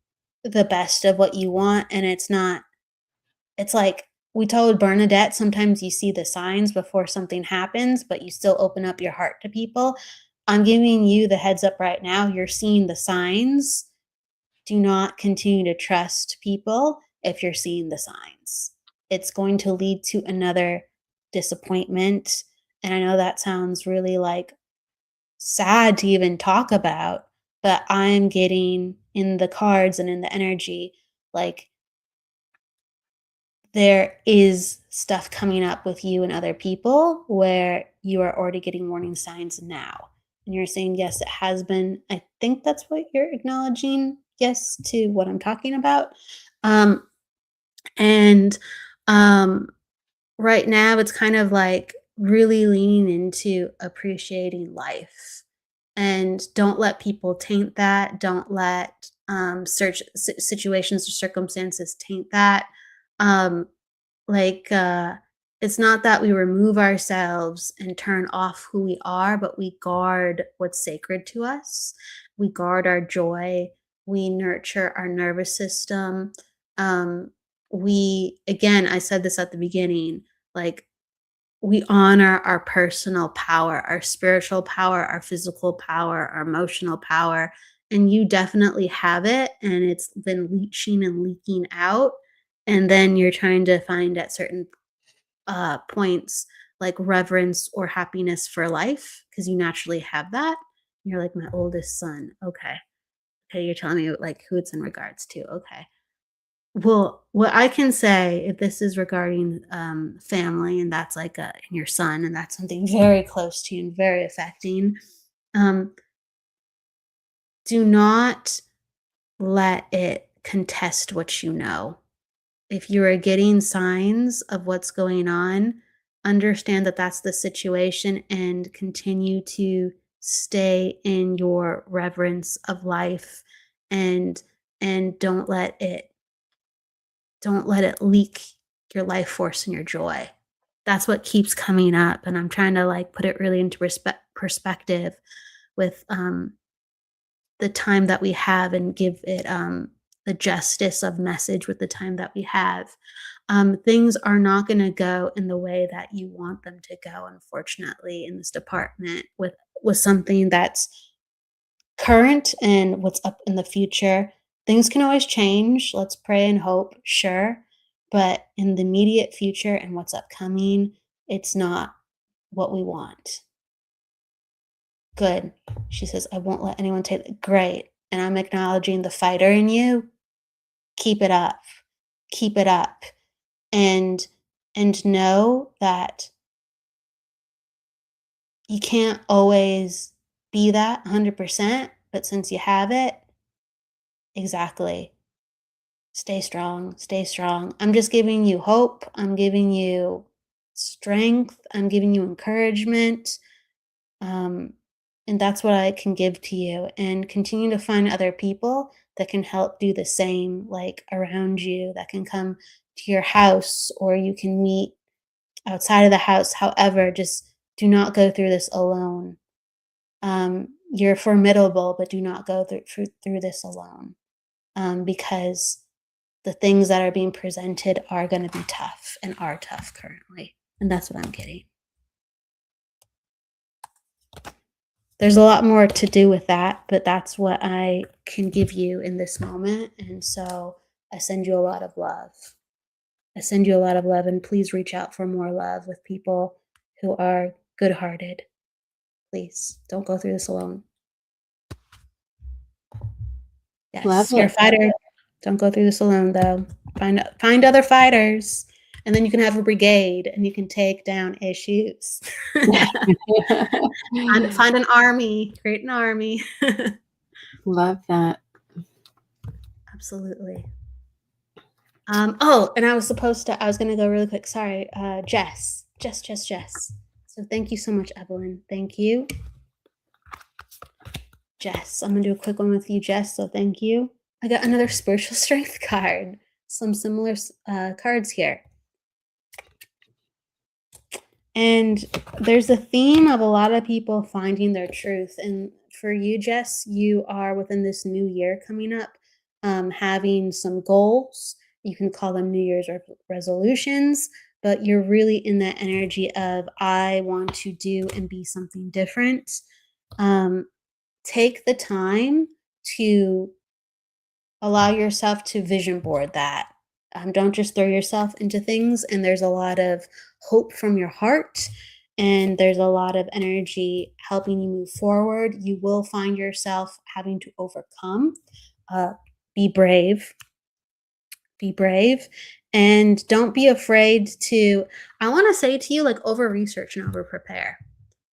the best of what you want, and it's like we told Bernadette, sometimes you see the signs before something happens, but you still open up your heart to people. I'm giving you the heads up right now. You're seeing the signs. Do not continue to trust people if you're seeing the signs. It's going to lead to another disappointment. And I know that sounds really like sad to even talk about, but I'm getting in the cards and in the energy, like there is stuff coming up with you and other people where you are already getting warning signs now. And you're saying, yes, it has been. I think that's what you're acknowledging. Yes, to what I'm talking about. And right now, it's kind of like really leaning into appreciating life. And don't let people taint that. Don't let situations or circumstances taint that. Um, like, it's not that we remove ourselves and turn off who we are, but we guard what's sacred to us. We guard our joy. We nurture our nervous system. Again, I said this at the beginning, like, we honor our personal power, our spiritual power, our physical power, our emotional power. And you definitely have it. And it's been leaching and leaking out. And then you're trying to find at certain points like reverence or happiness for life because you naturally have that. You're like, my oldest son. Okay. Okay. You're telling me like who it's in regards to. Okay. Well, what I can say, if this is regarding family, and that's like your son, and that's something very close to you and very affecting, do not let it contest what you know. If you are getting signs of what's going on, understand that that's the situation and continue to stay in your reverence of life and don't let it leak your life force and your joy. That's what keeps coming up. And I'm trying to like put it really into perspective with the time that we have and give it the justice of message with the time that we have. Things are not going to go in the way that you want them to go, unfortunately, in this department with something that's current and what's up in the future. Things can always change. Let's pray and hope, sure. But in the immediate future and what's upcoming, it's not what we want. Good. She says, I won't let anyone take it. Great. And I'm acknowledging the fighter in you. Keep it up. Keep it up. And know that you can't always be that 100%, but since you have it, exactly. Stay strong. Stay strong. I'm just giving you hope. I'm giving you strength. I'm giving you encouragement. And that's what I can give to you. And continue to find other people that can help do the same, like around you, that can come to your house or you can meet outside of the house. However, just do not go through this alone. You're formidable, but do not go through this alone because the things that are being presented are going to be tough and are tough currently. And that's what I'm getting. There's a lot more to do with that, but that's what I can give you in this moment. And so I send you a lot of love. I send you a lot of love, and please reach out for more love with people who are good-hearted. Please don't go through this alone. Yes, Love you're a it. fighter. Don't go through this alone, though. Find other fighters, and then you can have a brigade, and you can take down issues. Find an army. Create an army. Love that. Absolutely. Oh, and I was going to go really quick. Sorry. Jess. So thank you so much, Evelyn. Thank you. Jess, I'm going to do a quick one with you, Jess. So thank you. I got another spiritual strength card. Some similar cards here. And there's a theme of a lot of people finding their truth. And for you, Jess, you are within this new year coming up, having some goals. You can call them New Year's resolutions, but you're really in that energy of, I want to do and be something different. take the time to allow yourself to vision board that. Don't just throw yourself into things. And there's a lot of hope from your heart, and there's a lot of energy helping you move forward. You will find yourself having to overcome. Be brave. Be brave. And don't be afraid to, I want to say to you, like, over research and over prepare,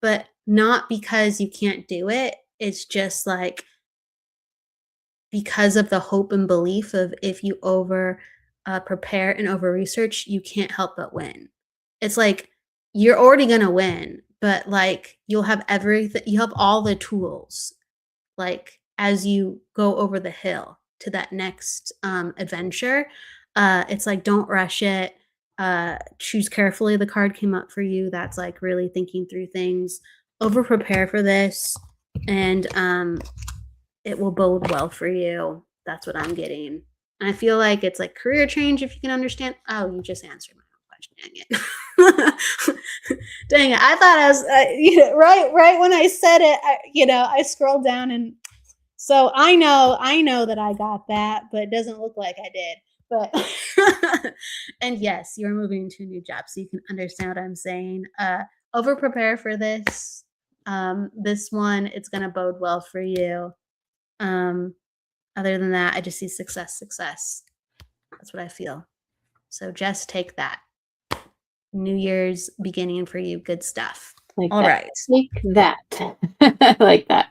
but not because you can't do it. It's just like, because of the hope and belief of, if you over prepare and over research, you can't help but win. It's like, you're already gonna win, but like, you'll have everything, you have all the tools, like, as you go over the hill to that next adventure. It's like, don't rush it. Choose carefully. The card came up for you. That's like really thinking through things. Over prepare for this, and it will bode well for you. That's what I'm getting. And I feel like it's like career change, if you can understand. Oh, you just answered my own question. Dang it. Dang it. I thought I was, right when I said it, I scrolled down, and so I know that I got that, but it doesn't look like I did. But, and yes, you're moving to a new job, so you can understand what I'm saying. Over prepare for this. This one, it's going to bode well for you. Other than that, I just see success. That's what I feel. So just take that. New Year's beginning for you. Good stuff. Like All that. right. Take that. I like that.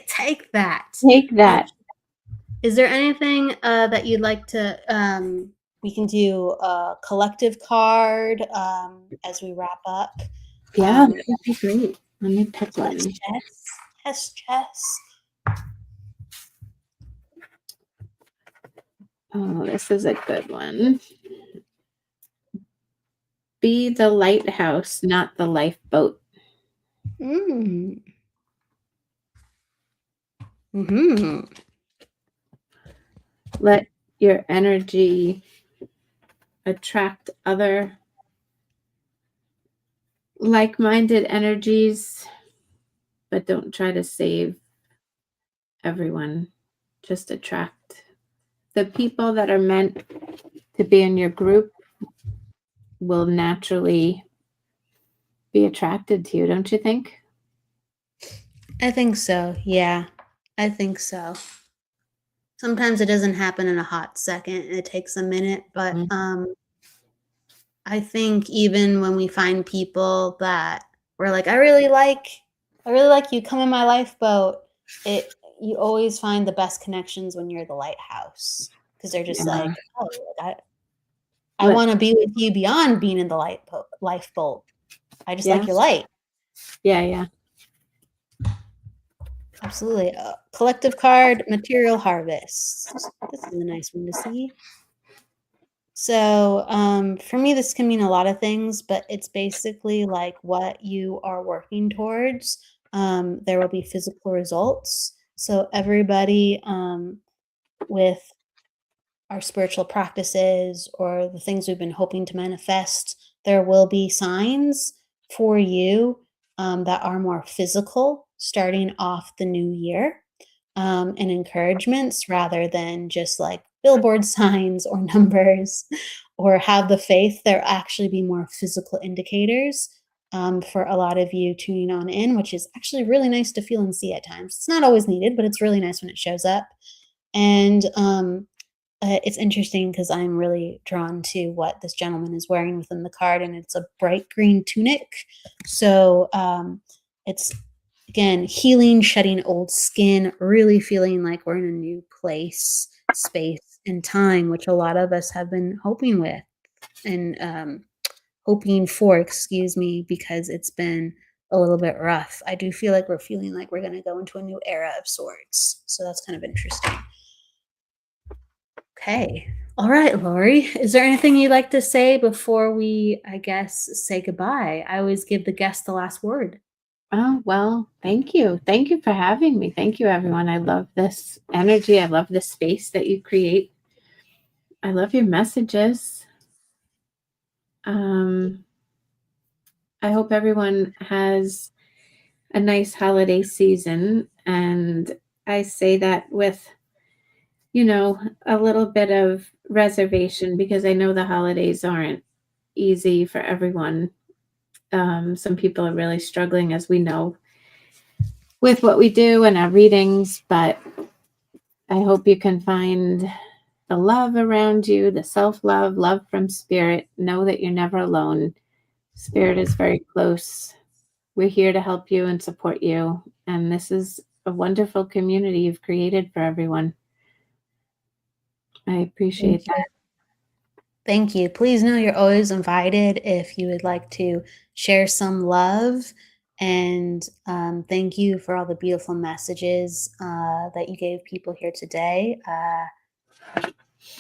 Take that. Take that. Is there anything that you'd like to, we can do a collective card as we wrap up? Yeah, that would be great. Let me pick one. Chess. Oh, this is a good one. Be the lighthouse, not the lifeboat. Mm-hmm. Let your energy attract other like-minded energies, but don't try to save everyone. Just attract the people that are meant to be in your group. Will naturally be attracted to you, don't you think? I think so. Yeah, I think so. Sometimes it doesn't happen in a hot second. It takes a minute, but I think even when we find people that we're like, I really like you, come in my lifeboat, you always find the best connections when you're the lighthouse, because they're just like, oh, I want to be with you beyond being in the lifeboat. I just like your light. Yeah. Absolutely. Collective card, material harvest. This is a nice one to see. So for me, this can mean a lot of things, but it's basically like what you are working towards. There will be physical results. So everybody with our spiritual practices or the things we've been hoping to manifest, there will be signs for you that are more physical starting off the new year, and encouragements rather than just like billboard signs or numbers or have the faith. There actually be more physical indicators for a lot of you tuning on in, which is actually really nice to feel and see at times. It's not always needed, but it's really nice when it shows up. And it's interesting because I'm really drawn to what this gentleman is wearing within the card, and it's a bright green tunic. So it's, again, healing, shedding old skin, really feeling like we're in a new place, space, and time, which a lot of us have been hoping for, because it's been a little bit rough. I do feel like we're feeling like we're going to go into a new era of sorts. So that's kind of interesting. Okay. All right, Laurie, is there anything you'd like to say before we, I guess, say goodbye? I always give the guest the last word. Oh, well, thank you. Thank you for having me. Thank you, everyone. I love this energy. I love the space that you create. I love your messages. I hope everyone has a nice holiday season. And I say that with, a little bit of reservation, because I know the holidays aren't easy for everyone. Some people are really struggling, as we know, with what we do and our readings, but I hope you can find the love around you, the self-love, love from Spirit. Know that you're never alone. Spirit is very close. We're here to help you and support you. And this is a wonderful community you've created for everyone. I appreciate that. Thank you. Please know you're always invited if you would like to share some love. And thank you for all the beautiful messages that you gave people here today.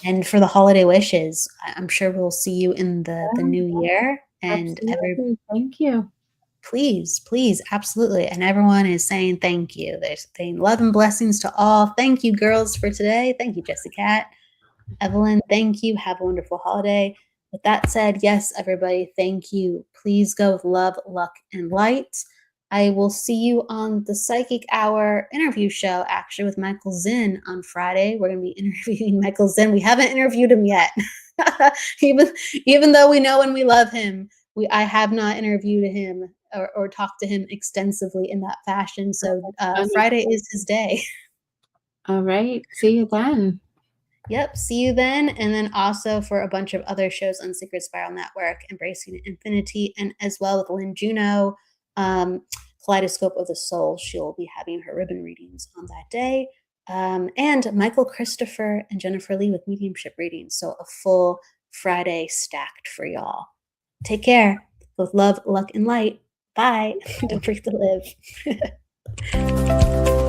And for the holiday wishes. I'm sure we'll see you in the new year. And thank you. Please, absolutely. And everyone is saying thank you. They're saying love and blessings to all. Thank you, girls, for today. Thank you, Jessica. Evelyn, thank you. Have a wonderful holiday. With that said, yes, everybody, thank you. Please go with love, luck, and light. I will see you on the Psychic Hour interview show, actually, with Michael Zinn on Friday. We're going to be interviewing Michael Zinn. We haven't interviewed him yet. even though we know and we love him, I have not interviewed him or talked to him extensively in that fashion. So Friday is his day. All right. See you then. Yep. See you then. And then also for a bunch of other shows on Secret Spiral Network, Embracing Infinity, and as well with Lynn Juno, Kaleidoscope of the Soul. She'll be having her ribbon readings on that day. And Michael Christopher and Jennifer Lee with mediumship readings. So a full Friday stacked for y'all. Take care. With love, luck, and light. Bye. Don't forget to live.